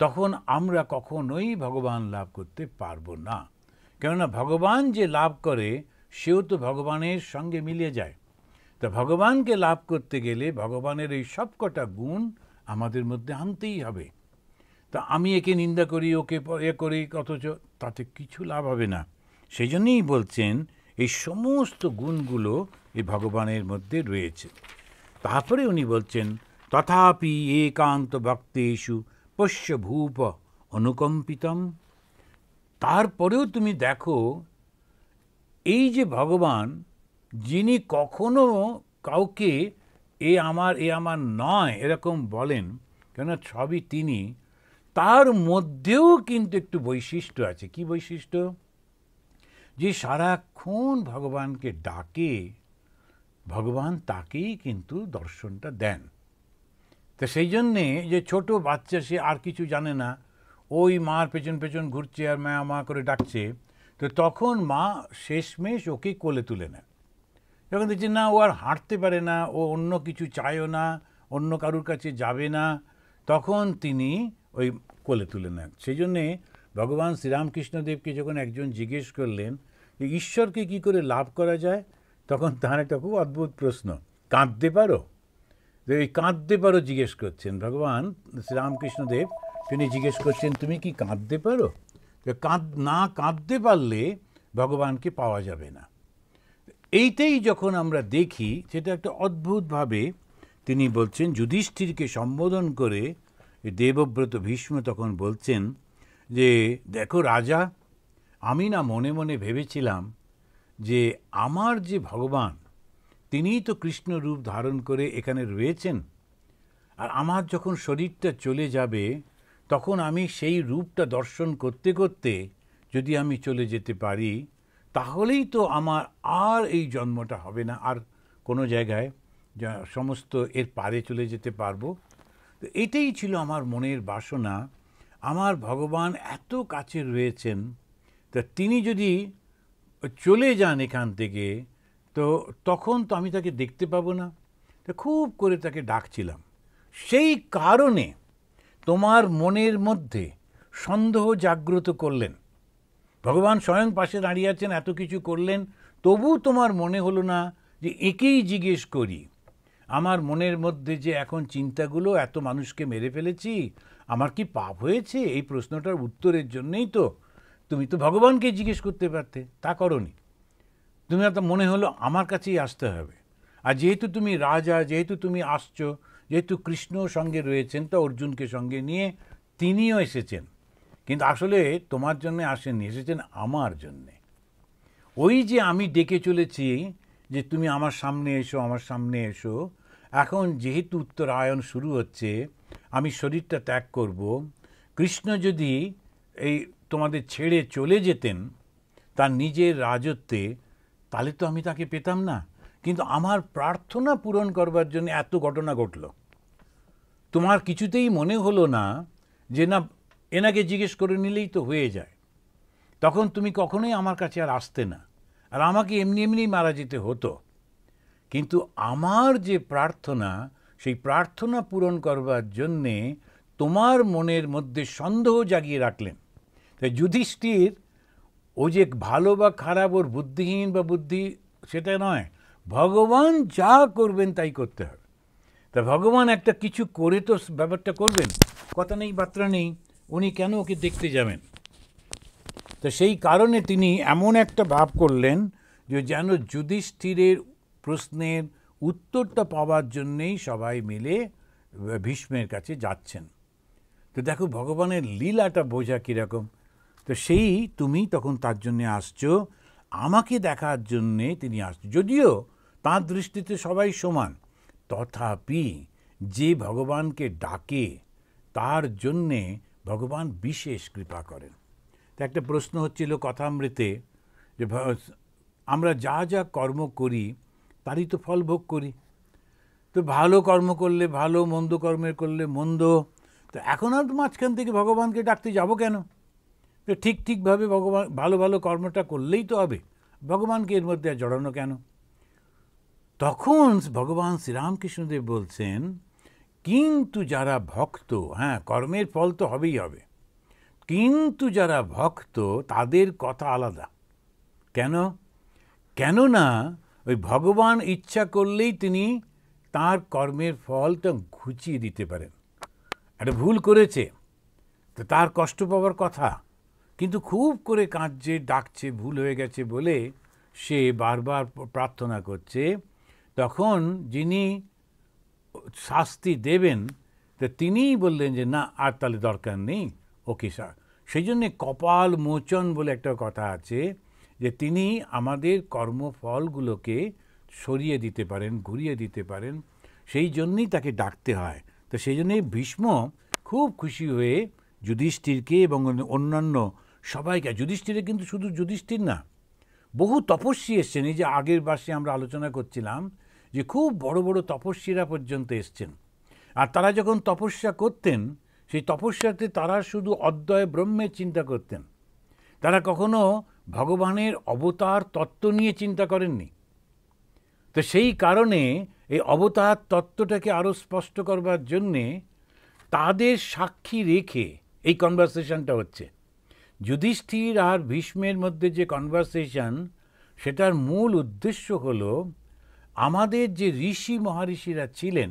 Speaker 1: তখন আমরা কখনোই ভগবান লাভ করতে পারবো না। কেননা ভগবান যে লাভ করে সেও তো ভগবানের সঙ্গে মিলে যায়। তা ভগবানকে লাভ করতে গেলে ভগবানের এই সবকটা গুণ আমাদের মধ্যে আনতেই হবে। তা আমি একে নিন্দা করি, ওকে করি, অথচ তাতে কিছু লাভ হবে না। সেই জন্যই বলছেন এই সমস্ত গুণগুলো এই ভগবানের মধ্যে রয়েছে। তারপরে উনি বলছেন, তথাপি একান্ত ভক্তেষু পশ্য ভূপ অনুকম্পিতম। তারপরেও তুমি দেখো, এই যে ভগবান, যিনি কখনো কাউকে এ আমার নয় এরকম বলেন, কেননা সবই তিনি, তার মধ্যেও কিন্তু একটু বৈশিষ্ট্য আছে। কি বৈশিষ্ট্য? যে সারাক্ষণ ভগবানকে ডাকে, ভগবান তাকেই কিন্তু দর্শনটা দেন। তা সেই জন্যে যে ছোট বাচ্চা, সে আর কিছু জানে না, ওই মার পেছন পেছন ঘুরছে আর মা মা করে ডাকছে, তো তখন মা শেষমেশ ওকে কোলে তুলে নেয়। যখন দেখছে না ও আর হাঁটতে পারে না, ও অন্য কিছু চায়ও না, অন্য কারুর কাছে যাবে না, তখন তিনি ওই কোলে তুলে নেন। সেই জন্যে ভগবান শ্রীরামকৃষ্ণদেবকে যখন একজন জিজ্ঞেস করলেন যে ঈশ্বরকে কি করে লাভ করা যায়, তখন তার একটা খুব অদ্ভুত প্রশ্ন, কাঁদতে পারো? এই কাঁদতে পারো জিজ্ঞেস করছেন ভগবান শ্রীরামকৃষ্ণদেব, তিনি জিজ্ঞেস করছেন তুমি কি কাঁদতে পারো? না কাঁদতে পারলে ভগবানকে পাওয়া যাবে না। এইটাই যখন আমরা দেখি, সেটা একটা অদ্ভুতভাবে তিনি বলছেন, যুধিষ্ঠিরকে সম্বোধন করে দেবব্রত ভীষ্ম তখন বলছেন যে দেখো রাজা, আমি না মনে মনে ভেবেছিলাম যে আমার যে ভগবান, তিনিই তো কৃষ্ণ রূপ ধারণ করে এখানে রয়েছেন, আর আমার যখন শরীরটা চলে যাবে, তখন আমি সেই রূপটা দর্শন করতে করতে যদি আমি চলে যেতে পারি, তাহলেই তো আমার আর এই জন্মটা হবে না, আর কোনো জায়গায় সমস্ত এর পারে চলে যেতে পারবো। তো এটাই ছিল আমার মনের বাসনা, আমার ভগবান এত কাছে রয়েছেন, তা তিনি যদি চলে যান এখান থেকে, তো তখন তো আমি তাকে দেখতে পাবো না। তো খুব করে তাকে ডাকছিলাম। সেই কারণে তোমার মনের মধ্যে সন্দেহ জাগ্রত করলেন। ভগবান স্বয়ং পাশে দাঁড়িয়ে আছেন, এত কিছু করলেন, তবু তোমার মনে হলো না যে একেই জিজ্ঞেস করি। আমার মনের মধ্যে যে এখন চিন্তাগুলো, এত মানুষকে মেরে ফেলেছি, আমার কি পাপ হয়েছে, এই প্রশ্নটার উত্তরের জন্যেই তো তুমি তো ভগবানকে জিজ্ঞেস করতে পারতে, তা করনি। তুমি তো মনে হলো আমার কাছেই আসতে হবে। আর যেহেতু তুমি রাজা, যেহেতু তুমি আসছো, যেহেতু কৃষ্ণ সঙ্গে রয়েছেন, তো অর্জুনকে সঙ্গে নিয়ে তিনিও এসেছেন, কিন্তু আসলে তোমার জন্য আসেননি, এসেছেন আমার জন্যে। ওই যে আমি ডেকে চলেছি যে তুমি আমার সামনে এসো, আমার সামনে এসো, এখন যেহেতু উত্তরায়ণ শুরু হচ্ছে, আমি শরীরটা ত্যাগ করব। কৃষ্ণ যদি এই তোমাদের ছেড়ে চলে যেতেন তার নিজের রাজত্বে, তাহলে তো আমি তাকে পেতাম না। কিন্তু আমার প্রার্থনা পূরণ করবার জন্য এত ঘটনা ঘটল, তোমার কিছুতেই মনে হলো না যে না এনাকে জিজ্ঞেস করে নিলেই তো হয়ে যায়, তখন তুমি কখনোই আমার কাছে আর আসতে না, আর আমাকে এমনি এমনি মারা যেতে হতো। কিন্তু আমার যে প্রার্থনা, সেই প্রার্থনা পূরণ করবার জন্যে তোমার মনের মধ্যে সন্দেহ জাগিয়ে রাখলেন। তাই যুধিষ্ঠির ও যে ভালো বা খারাপ, ওর বুদ্ধিহীন বা বুদ্ধি, সেটা নয়, ভগবান যা করবেন তাই করতে হবে। তা ভগবান একটা কিছু করে তো ব্যাপারটা করবেন, কথা নেই বার্তা নেই, উনি কেন ওকে দেখতে যাবেন? তো সেই কারণে তিনি এমন একটা ভাব করলেন যে যেন যুধিষ্ঠিরের প্রশ্নের উত্তরটা পাওয়ার জন্যেই সবাই মিলে ভীষ্মের কাছে যাচ্ছেন। তো দেখো ভগবানের লীলাটা বোঝা কীরকম। তো সেই তুমি তখন তার জন্যে আসছো, আমাকে দেখার জন্যে তিনি আসছেন। যদিও তাঁর দৃষ্টিতে সবাই সমান, তথাপি যে ভগবানকে ডাকে তার জন্যে ভগবান বিশেষ কৃপা করেন। তো একটা প্রশ্ন হচ্ছিল কথামৃতে যে আমরা যা যা কর্ম করি তারই তো ফল ভোগ করি। তো ভালো কর্ম করলে ভালো, মন্দ কর্মের করলে মন্দ। তো এখন আর মাঝখান থেকে ভগবানকে ডাকতে যাব কেন? তো ঠিকভাবে ভগবান ভালো ভালো কর্মটা করলেই তো হবে, ভগবানকে এর মধ্যে জড়ানো কেন? তখন ভগবান শ্রীরামকৃষ্ণদেব বলছেন, কিন্তু যারা ভক্ত, হ্যাঁ কর্মের ফল তো হবেই হবে, কিন্তু যারা ভক্ত তাদের কথা আলাদা। কেন? কেননা ওই ভগবান ইচ্ছা করলেই তিনি তার কর্মের ফলটা ঘুচিয়ে দিতে পারেন। একটা ভুল করেছে তো তার কষ্ট পাওয়ার কথা, কিন্তু খুব করে কাঁদছে, ডাকছে, ভুল হয়ে গেছে বলে সে বারবার প্রার্থনা করছে, তখন যিনি শাস্তি দেবেন, তো তিনিই বললেন যে না, আর তাহলে দরকার নেই, ওকে স্যার। সেই জন্যে কপাল মোচন বলে একটা কথা আছে, যে তিনি আমাদের কর্মফলগুলোকে সরিয়ে দিতে পারেন, ঘুরিয়ে দিতে পারেন, সেই জন্যই তাকে ডাকতে হয়। তো সেই জন্যই ভীষ্ম খুব খুশি হয়ে যুধিষ্ঠিরকে এবং অন্যান্য সবাইকে, যুধিষ্ঠিরে কিন্তু শুধু যুধিষ্ঠির না, বহু তপস্বী এসছেন। এই যে আগের বাসে আমরা আলোচনা করছিলাম যে খুব বড় বড় তপস্বীরা পর্যন্ত এসছেন, আর তারা যখন তপস্যা করতেন, সেই তপস্যাতে তারা শুধু অদ্বয় ব্রহ্মের চিন্তা করতেন, তারা কখনো ভগবানের অবতার তত্ত্ব নিয়ে চিন্তা করেননি। তো সেই কারণে এই অবতার তত্ত্বটাকে আরও স্পষ্ট করবার জন্যে তাদের সাক্ষী রেখে এই কনভারসেশনটা হচ্ছে। যুধিষ্ঠির আর ভীষ্মের মধ্যে যে কনভারসেশন, সেটার মূল উদ্দেশ্য হলো আমাদের যে ঋষি মহারিষিরা ছিলেন,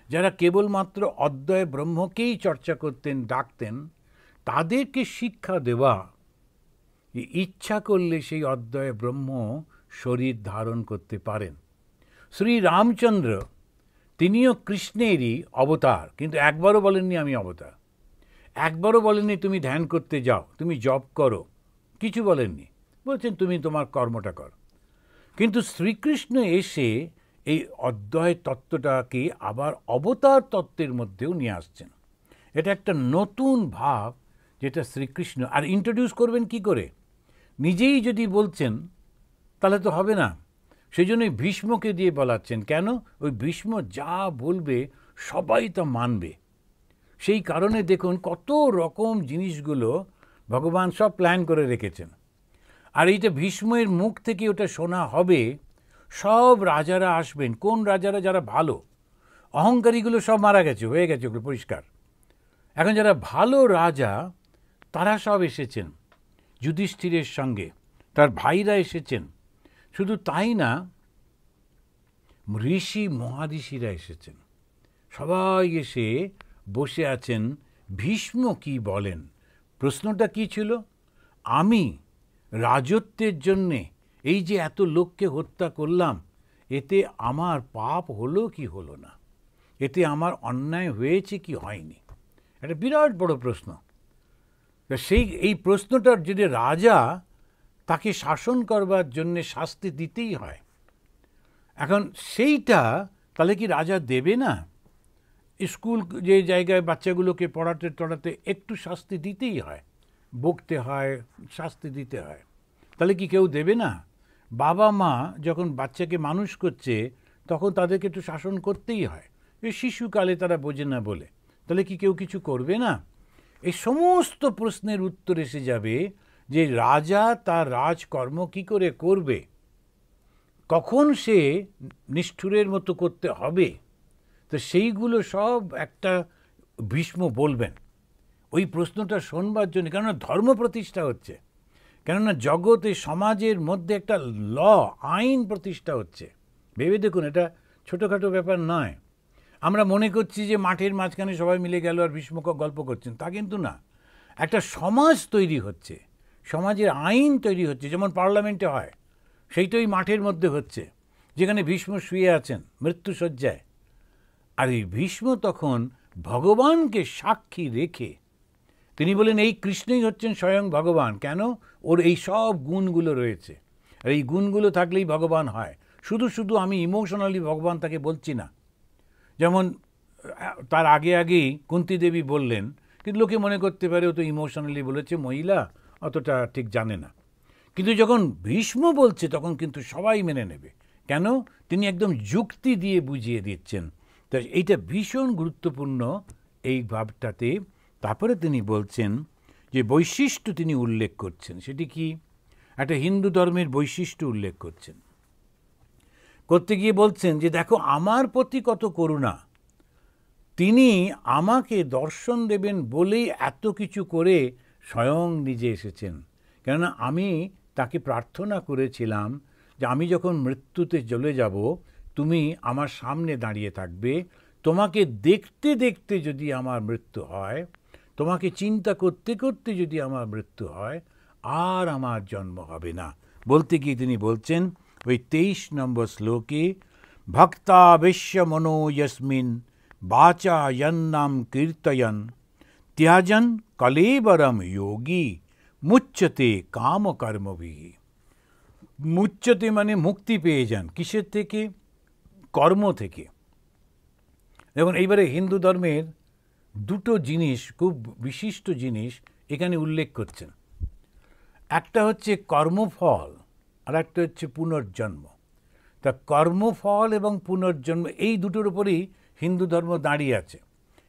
Speaker 1: যারা কেবলমাত্র অদ্বয় ব্রহ্মকেই চর্চা করতেন, ডাকতেন, তাদেরকে শিক্ষা দেওয়া যে ইচ্ছা করলে সেই অদ্বয় ব্রহ্ম শরীর ধারণ করতে পারেন। শ্রী রামচন্দ্র তিনিও কৃষ্ণেরই অবতার, কিন্তু একবারও বলেননি আমি অবতার, একবারও বলেননি তুমি ধ্যান করতে যাও, তুমি জপ করো, কিছু বলেননি, বলছেন তুমি তোমার কর্মটা কর। কিন্তু শ্রীকৃষ্ণ এসে এই অদ্বয় তত্ত্বটাকে আবার অবতার তত্ত্বের মধ্যেও নিয়ে আসছেন। এটা একটা নতুন ভাব, যেটা শ্রীকৃষ্ণ আর ইন্ট্রোডিউস করবেন কি করে, নিজেই যদি বলছেন তাহলে তো হবে না। সেই জন্যই ভীষ্মকে দিয়ে বলাচ্ছেন। কেন? ওই ভীষ্ম যা বলবে সবাই তা মানবে। সেই কারণে দেখুন কত রকম জিনিসগুলো ভগবান সব প্ল্যান করে রেখেছেন। আর এইটা ভীষ্মের মুখ থেকে ওটা শোনা হবে, সব রাজারা আসবেন। কোন রাজারা? যারা ভালো, অহংকারীগুলো সব মারা গেছে, হয়ে গেছে, ওগুলো পরিষ্কার। এখন যারা ভালো রাজা, তারা সব এসেছেন যুধিষ্ঠিরের সঙ্গে, তার ভাইরা এসেছেন। শুধু তাই না, ঋষি মহারিষিরা এসেছেন, সবাই এসে বসে আছেন। ভীষ্ম কি বলেন? প্রশ্নটা কি ছিল? আমি রাজত্বের জন্যে এই যে এত লোককে হত্যা করলাম, এতে আমার পাপ হলো কি হলো না? এতে আমার অন্যায় হয়েছে কি হয়নি? একটা বিরাট বড় প্রশ্ন। এই প্রশ্নটার যদি রাজা, তাকে শাসন করবার জন্যে শাস্তি দিতেই হয়। এখন সেইটা তাহলে কি রাজা দেবে না? স্কুল যে জায়গায় বাচ্চাগুলোকে পড়াতে একটু শাস্তি দিতেই হয়, বকতে হয়, শাস্তি দিতে হয়। তাহলে কি কেউ দেবে না? বাবা মা যখন বাচ্চাকে মানুষ করছে, তখন তাদেরকে একটু শাসন করতেই হয়। এই শিশুকালে তারা বোঝে না বলে, তাহলে কি কেউ কিছু করবে না? এই সমস্ত প্রশ্নের উত্তর এসে যাবে যে রাজা তার রাজকর্ম কি করে করবে, কখন সে নিষ্ঠুরের মতো করতে হবে, তো সেইগুলো সব একটা ভীষ্ম বলবেন ওই প্রশ্নটা শোনবার জন্য। কেননা ধর্ম প্রতিষ্ঠা হচ্ছে, কেননা জগতে সমাজের মধ্যে একটা আইন প্রতিষ্ঠা হচ্ছে। ভেবে দেখুন, এটা ছোটোখাটো ব্যাপার নয়। আমরা মনে করছি যে মাঠের মাঝখানে সবাই মিলে গেল আর ভীষ্মকে গল্প করছেন, তা কিন্তু না। একটা সমাজ তৈরি হচ্ছে, সমাজের আইন তৈরি হচ্ছে, যেমন পার্লামেন্টে হয়, সেইটাই মাঠের মধ্যে হচ্ছে, যেখানে ভীষ্ম শুয়ে আছেন মৃত্যুশয্যায়। আর এই ভীষ্ম তখন ভগবানকে সাক্ষী রেখে তিনি বলেন এই কৃষ্ণই হচ্ছেন স্বয়ং ভগবান। কেন? ওর এই সব গুণগুলো রয়েছে, আর এই গুণগুলো থাকলেই ভগবান হয়। শুধু শুধু আমি ইমোশনালি ভগবান তাকে বলছি না। যেমন তার আগেই কুন্তী দেবী বললেন, কিন্তু লোকে মনে করতে পারে ও তো ইমোশনালি বলেছে, মহিলা অতটা ঠিক জানে না। কিন্তু যখন ভীষ্ম বলছে তখন কিন্তু সবাই মেনে নেবে। কেন? তিনি একদম যুক্তি দিয়ে বুঝিয়ে দিচ্ছেন। তো এইটা ভীষণ গুরুত্বপূর্ণ এই ভাবটাতে। তারপরে তিনি বলছেন যে বৈশিষ্ট্য তিনি উল্লেখ করছেন, সেটি কি? একটা হিন্দু ধর্মের বৈশিষ্ট্য উল্লেখ করছেন। করতে গিয়ে বলছেন যে দেখো আমার প্রতি কত করুণা, তিনি আমাকে দর্শন দেবেন বলেই এত কিছু করে স্বয়ং নিজে এসেছেন। কেননা আমি তাকে প্রার্থনা করেছিলাম যে আমি যখন মৃত্যুতে চলে যাব, তুমি আমার সামনে দাঁড়িয়ে থাকবে, তোমাকে দেখতে দেখতে যদি আমার মৃত্যু হয়, তোমাকে চিন্তা করতে করতে যদি আমার মৃত্যু হয়, আর আমার জন্ম হবে না। বলতে গিয়ে তিনি বলছেন ওই 23 নম্বর শ্লোকে, ভক্তাবেশ্য মনো যস্মিন বাচা যন্নাম কীর্তয়ন ত্যাজন কলেবরম যোগী মুচ্যতে কাম কর্মভিঃ। মুচ্যতে মানে মুক্তি পেয়ে যান, কিসের থেকে? কর্ম থেকে। দেখুন এইবারে হিন্দু ধর্মের দুটো জিনিস, খুব বিশিষ্ট জিনিস এখানে উল্লেখ করছেন। একটা হচ্ছে কর্মফল, আর একটা হচ্ছে পুনর্জন্ম। তা কর্মফল এবং পুনর্জন্ম এই দুটোর উপরেই হিন্দু ধর্ম দাঁড়িয়ে আছে।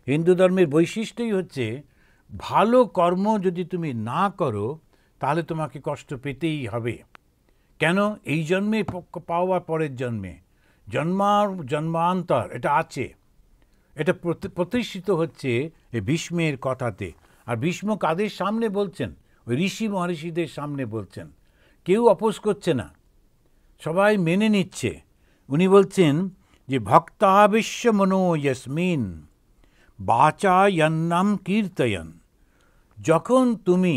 Speaker 1: হিন্দু ধর্মের বৈশিষ্ট্যই হচ্ছে ভালো কর্ম যদি তুমি না করো তাহলে তোমাকে কষ্ট পেতেই হবে। কেন? এই জন্মে পাওয়া পরের জন্মে, জন্মান্তর এটা আছে। এটা প্রতিষ্ঠিত হচ্ছে এই ভীষ্মের কথাতে। আর ভীষ্ম কাদের সামনে বলছেন? ওই ঋষি মহর্ষিদের সামনে বলছেন। কেউ অপোজ করছে না, সবাই মেনে নিচ্ছে। উনি বলছেন যে ভক্তাবিশ্ব মনো যস্মিন বাচা যন্নাম কীর্তয়ন। যখন তুমি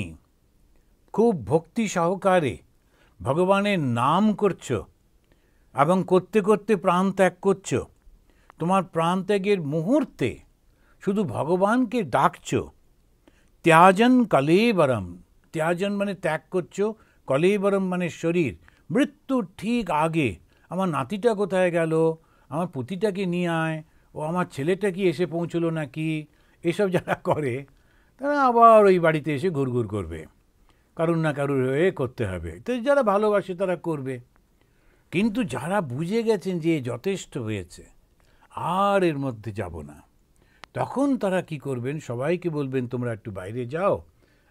Speaker 1: খুব ভক্তি সহকারে ভগবানের নাম করছো এবং করতে করতে প্রাণ ত্যাগ করছো, তোমার প্রাণ ত্যাগের মুহূর্তে শুধু ভগবানকে ডাকছো, ত্যাজন কলেবরম, ত্যাজন মানে ত্যাগ করছো, কলেবরম মানে শরীর, মৃত্যুর ঠিক আগে আমার নাতিটা কোথায় গেল, আমার পুতিটাকে নিয়ে আয়, ও আমার ছেলেটা কি এসে পৌঁছলো নাকি, এসব যারা করে তারা আবার ওই বাড়িতে এসে ঘুরঘুর করবে, কারুর না কারুর হয়ে করতে হবে। তো যারা ভালোবাসে তারা করবে। কিন্তু যারা বুঝে গেছেন যে যথেষ্ট হয়েছে, আর এর মধ্যে যাব না, তখন তারা কি করবেন? সবাইকে বলবেন তোমরা একটু বাইরে যাও,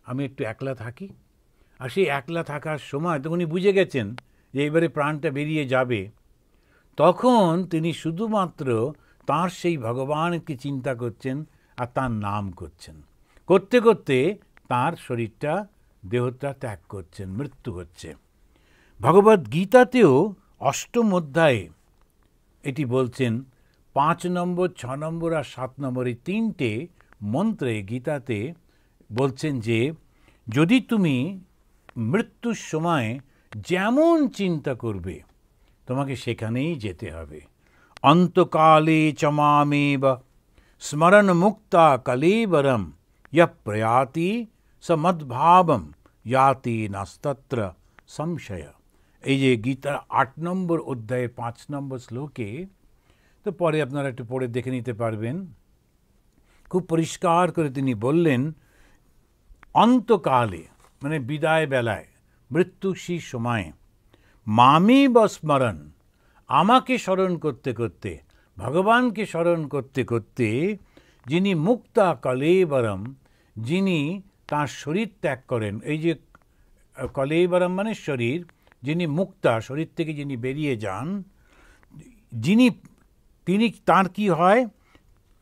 Speaker 1: আমি একটু একলা থাকি। আর সেই একলা থাকার সময় তো উনি বুঝে গেছেন যে এবারে প্রাণটা বেরিয়ে যাবে, তখন তিনি শুধুমাত্র তাঁর সেই ভগবানকে চিন্তা করছেন আর তার নাম করছেন। করতে করতে তাঁর শরীরটা, দেহটা ত্যাগ করছেন, মৃত্যু হচ্ছে। ভগবদ্ গীতাতেও ৮ম অধ্যায়ে এটি বলছেন। ৫ নম্বর, ৬ নম্বর আর ৭ নম্বর এই ৩টে মন্ত্রে গীতাতে বলছেন যে যদি তুমি মৃত্যুর সময় যেমন চিন্তা করবে তোমাকে সেখানেই যেতে হবে। অন্তকালে চমামেব স্মরণ মুক্তা কলেবরম ইয়ঃ প্রয়াতি স মদ্ভাবম ইয়াতি নাস্তত্র সংশয়। এই যে গীতার ৮ নম্বর অধ্যায়ের ৫ নম্বর শ্লোকে, তো পরে আপনারা একটু পড়ে দেখে নিতে পারবেন, খুব পরিষ্কার করে তিনি বললেন অন্তকালে মানে বিদায় বেলায়, মৃত্যু সেই সময়ে, মামি বা স্মরণ, আমাকে স্মরণ করতে করতে, ভগবানকে স্মরণ করতে করতে, যিনি মুক্তা কলেবরম, যিনি তাঁর শরীর ত্যাগ করেন, এই যে কলেবরম মানে শরীর, যিনি মুক্তা, শরীর থেকে যিনি বেরিয়ে যান, তিনি তাঁর কি হয়?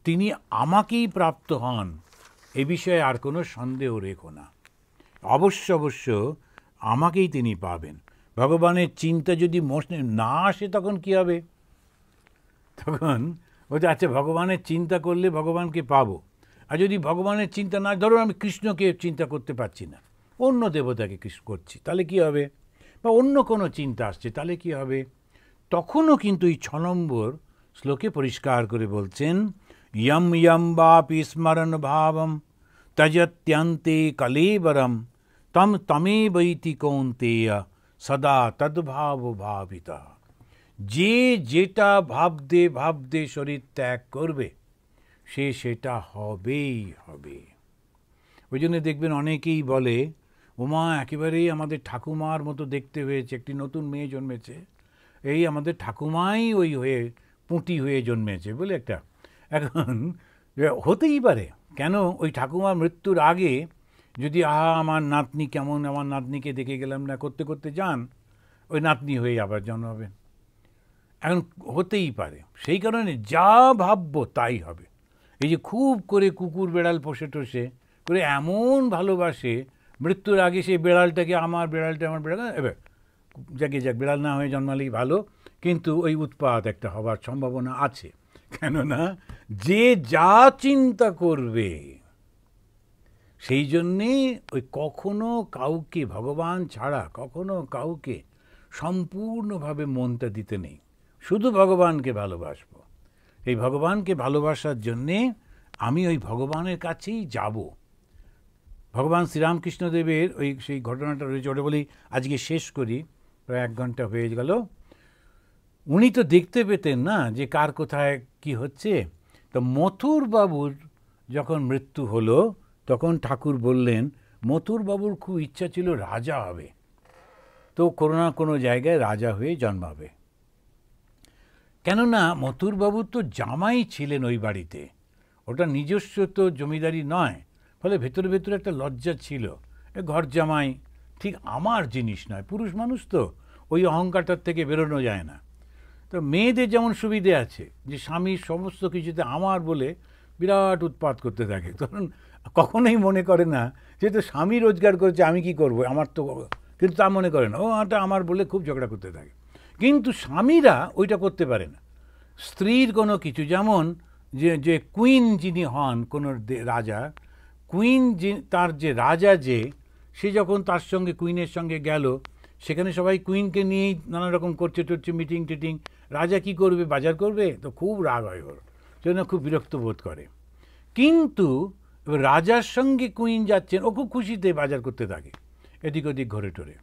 Speaker 1: তিনি আমাকেই প্রাপ্ত হন, এ বিষয়ে আর কোনো সন্দেহ রেখো না। অবশ্য অবশ্য আমাকেই তিনি পাবেন। ভগবানের চিন্তা যদি মনে না আসে তখন কি হবে? তখন বলছে আচ্ছা ভগবানের চিন্তা করলে ভগবানকে পাবো। আর যদি ভগবানের চিন্তা না, ধরুন আমি কৃষ্ণকে চিন্তা করতে পারছি না, অন্য দেবতাকে করছি, তাহলে কি হবে? বা অন্য কোনো চিন্তা আসছে, তাহলে কি হবে? তখনও কিন্তু এই ৬ নম্বর শ্লোকে পরিষ্কার করে বলছেন ইয়ম ইয়ম বাপি স্মরণ ভাবম তজত্যন্তে কলেবরম তম তমেবৈতি কৌন্তেয় সদা তদ্ভাব ভাবিতা। যে যেটা ভাবতে ভাবতে শরীর ত্যাগ করবে সে সেটা হবেই হবে। ওই জন্য দেখবেন অনেকেই বলে ওমা একেবারেই আমাদের ঠাকুমার মতো দেখতে হয়েছে, একটি নতুন মেয়ে জন্মেছে, এই আমাদের ঠাকুমাই ওই হয়ে পুঁটি হয়ে জন্মেছে বলে একটা। এখন হতেই পারে, কেন? ওই ঠাকুমার মৃত্যুর আগে যদি আমার নাতনি কেমন, আমার নাতনিকে দেখে গেলাম না করতে করতে যান, ওই নাতনি হয়ে আবার জন্মাবেন। এখন হতেই পারে, সেই কারণে যা ভাববো তাই হবে। এই যে খুব করে কুকুর বেড়াল পোষে টোষে করে এমন ভালোবাসে, মৃত্যুর আগে সেই বেড়ালটাকে আমার বেড়ালটা আমার বেড়াল, এবার যাকে যাক বেড়াল না হয়ে জন্মালেই ভালো, কিন্তু ওই উৎপাত একটা হবার সম্ভাবনা আছে। কেননা যে যা চিন্তা করবে, সেই জন্যে ওই কখনো কাউকে ভগবান ছাড়া কখনো কাউকে সম্পূর্ণভাবে মনটা দিতে নেই, শুধু ভগবানকে ভালোবাসবো। এই ভগবানকে ভালোবাসার জন্যে আমি ওই ভগবানের কাছেই যাব। ভগবান শ্রীরামকৃষ্ণদেবের ওই সেই ঘটনাটা রয়েছে, ওটা বলি আজকে শেষ করি, প্রায় 1 ঘন্টা হয়ে গেল। উনি তো দেখতে পেতেন না যে কার কোথায় কি হচ্ছে। তো মথুর বাবুর যখন মৃত্যু হলো তখন ঠাকুর বললেন মথুর বাবুর খুব ইচ্ছা ছিল রাজা হবে, তো কোনো না কোনো জায়গায় রাজা হয়ে জন্মাবে। কেননা মথুর বাবু তো জামাই ছিলেন ওই বাড়িতে, ওটা নিজস্ব তো জমিদারি নয়, ফলে ভেতরে ভেতরে একটা লজ্জা ছিল, ঘর জামাই ঠিক আমার জিনিস নয়, পুরুষ মানুষ তো ওই অহংকারটার থেকে বেরোনো যায় না। তো মেয়েদের যেমন সুবিধে আছে যে স্বামীর সমস্ত কিছুতে আমার বলে বিরাট উৎপাত করতে থাকে, তখন কখনোই মনে করে না যে তো স্বামী রোজগার করেছে আমি কি করব, আমার তো, কিন্তু তা মনে করে না, ও এটা আমার বলে খুব ঝগড়া করতে থাকে। কিন্তু স্বামীরা ওইটা করতে পারে না। স্ত্রীর কোনো কিছু, যেমন যে কুইন যিনি হন কোনো রাজা, কুইন যে তার যে রাজা যে সে যখন তার সঙ্গে কুইনের সঙ্গে গেল, সেখানে সবাই কুইনকে নিয়েই নানা রকম করছে টরছে, মিটিং টিটিং, রাজা কি করবে, বাজার করবে, তো খুব রাগ হয় ওর, সেজন্য খুব বিরক্ত বোধ করে। কিন্তু রাজার সঙ্গে কুইন যাচ্ছেন, ও খুব খুশিতে বাজার করতে থাকে, এদিক ওদিক ঘরে টরে।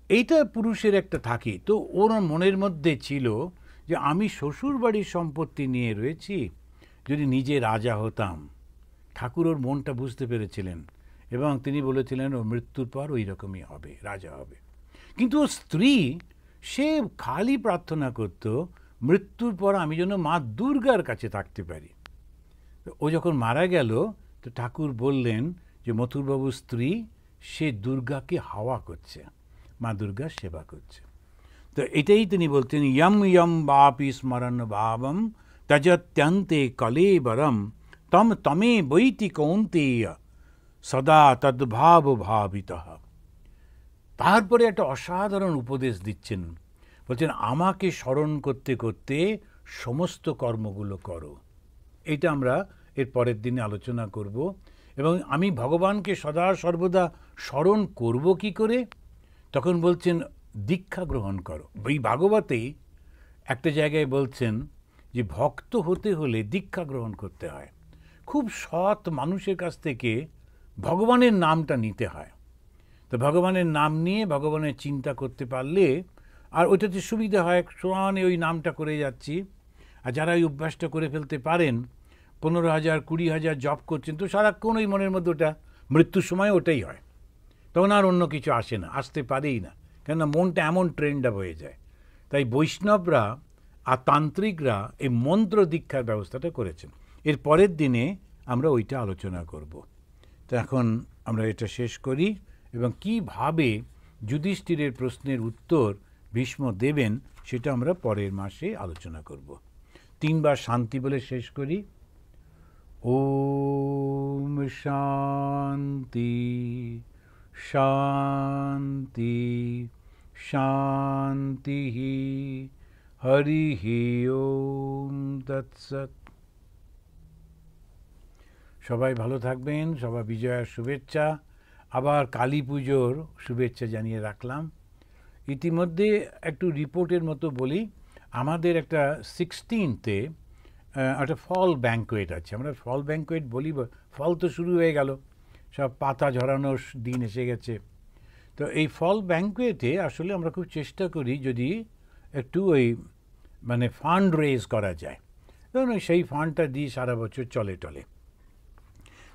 Speaker 1: এইটা পুরুষের একটা থাকে। তো ওর মনের মধ্যে ছিল যে আমি শ্বশুর বাড়ির সম্পত্তি নিয়ে রয়েছি, যদি নিজে রাজা হতাম। ঠাকুর ওর মনটা বুঝতে পেরেছিলেন এবং তিনি বলেছিলেন ও মৃত্যুর পর ওই রকমই হবে, রাজা হবে। কিন্তু ওর স্ত্রী সে খালি প্রার্থনা করত মৃত্যুর পর আমি যেন মা দুর্গার কাছে থাকতে পারি। ও যখন মারা গেল তো ঠাকুর বললেন যে মথুরবাবুর স্ত্রী সে দুর্গাকে হাওয়া করছে, মা দুর্গার সেবা করছে। তো এটাই তিনি বলতেন, ইয়ম ইয়ম বাপি স্মরণ ভাবম তজত্যন্তে কলেবরম তম তমে বৈতি কৌন্তেয় সদা তদ্ভাব ভাবিতঃ। তারপরে একটা অসাধারণ উপদেশ দিচ্ছেন, বলছেন আমাকে স্মরণ করতে করতে সমস্ত কর্মগুলো করো। এটা আমরা এর পরের দিনে আলোচনা করব। এবং আমি ভগবানকে সদা সর্বদা স্মরণ করব কি করে, তখন বলছেন দীক্ষা গ্রহণ করো। এই ভাগবতেই একটা জায়গায় বলছেন যে ভক্ত হতে হলে দীক্ষা গ্রহণ করতে হয়, খুব সৎ মানুষের কাছ থেকে ভগবানের নামটা নিতে হয়। তো ভগবানের নাম নিয়ে ভগবানের চিন্তা করতে পারলে আর ওইটাতে সুবিধা হয়, সমানে ওই নামটা করে যাচ্ছি। আর যারা ওই অভ্যাসটা করে ফেলতে পারেন, 15,000 20,000 জপ করছেন, তো সারাক্ষণ ওই মনের মধ্যে ওটা, মৃত্যুর সময় ওটাই হয়, তখন আর অন্য কিছু আসে না, আসতে পারেই না, কেননা মনটা এমন ট্রেন্ড আপ হয়ে যায়। তাই বৈষ্ণবরা আর তান্ত্রিকরা এই মন্ত্র দীক্ষার ব্যবস্থাটা করেছেন। এর পরের দিনে আমরা ওইটা আলোচনা করব। তো এখন আমরা এটা শেষ করি এবং কিভাবে যুধিষ্ঠিরের প্রশ্নের উত্তর ভীষ্ম দেবেন সেটা আমরা পরের মাসে আলোচনা করব। 3 বার শান্তি বলে শেষ করি। ওম শান্তি শান্তি শান্তি হরি ওম তৎসৎ। সবাই ভালো থাকবেন, সবাই বিজয়ার শুভেচ্ছা, আবার কালী পুজোর শুভেচ্ছা জানিয়ে রাখলাম। ইতিমধ্যে একটু রিপোর্টের মতো বলি, আমাদের একটা 16th-এ একটা ফল ব্যাঙ্কোয়েট আছে। আমরা ফল ব্যাঙ্কোয়েট বলি, ফল তো শুরু হয়ে গেল, সব পাতা ঝরানোর দিন এসে গেছে। তো এই ফল ব্যাঙ্কোয়েটে আসলে আমরা খুব চেষ্টা করি যদি একটু ওই মানে ফান্ড রেজ করা যায়, ধরুন সেই ফান্ডটা দিয়ে সারা বছর চলে টলে।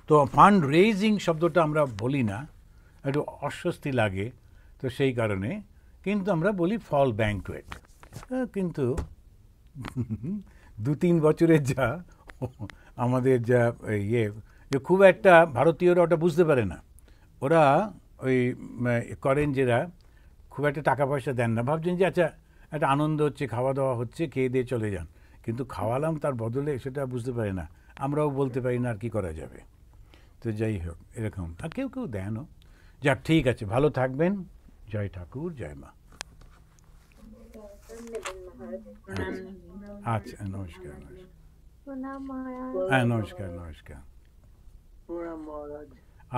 Speaker 1: তো ফান্ড রেজিং শব্দটা আমরা বলি না, একটু অস্বস্তি লাগে, তো সেই কারণে কিন্তু আমরা বলি ফল ব্যাঙ্কোয়েট। কিন্তু 2-3 বছরের যা আমাদের যা ইয়ে, যে খুব একটা ভারতীয়রা ওটা বুঝতে পারে না, ওরা ওই করেন যেরা খুব একটা টাকা পয়সা দেন না, ভাবছেন যে আচ্ছা একটা আনন্দ হচ্ছে, খাওয়া দাওয়া হচ্ছে, খেয়ে দিয়ে চলে যান, কিন্তু খাওয়ালাম তার বদলে সেটা বুঝতে পারে না, আমরাও বলতে পারি না আর কি করা যাবে। তো যাই হোক এরকম, আর কেউ কেউ দেনও। যাক, ঠিক আছে, ভালো থাকবেন। জয় ঠাকুর, জয় মা। আচ্ছা, নমস্কার হ্যাঁ, নমস্কার নমস্কার।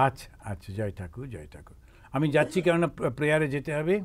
Speaker 1: আচ্ছা আচ্ছা, জয় ঠাকুর, জয় ঠাকুর। আমি যাচ্ছি, কেননা প্রেয়ারে যেতে হবে।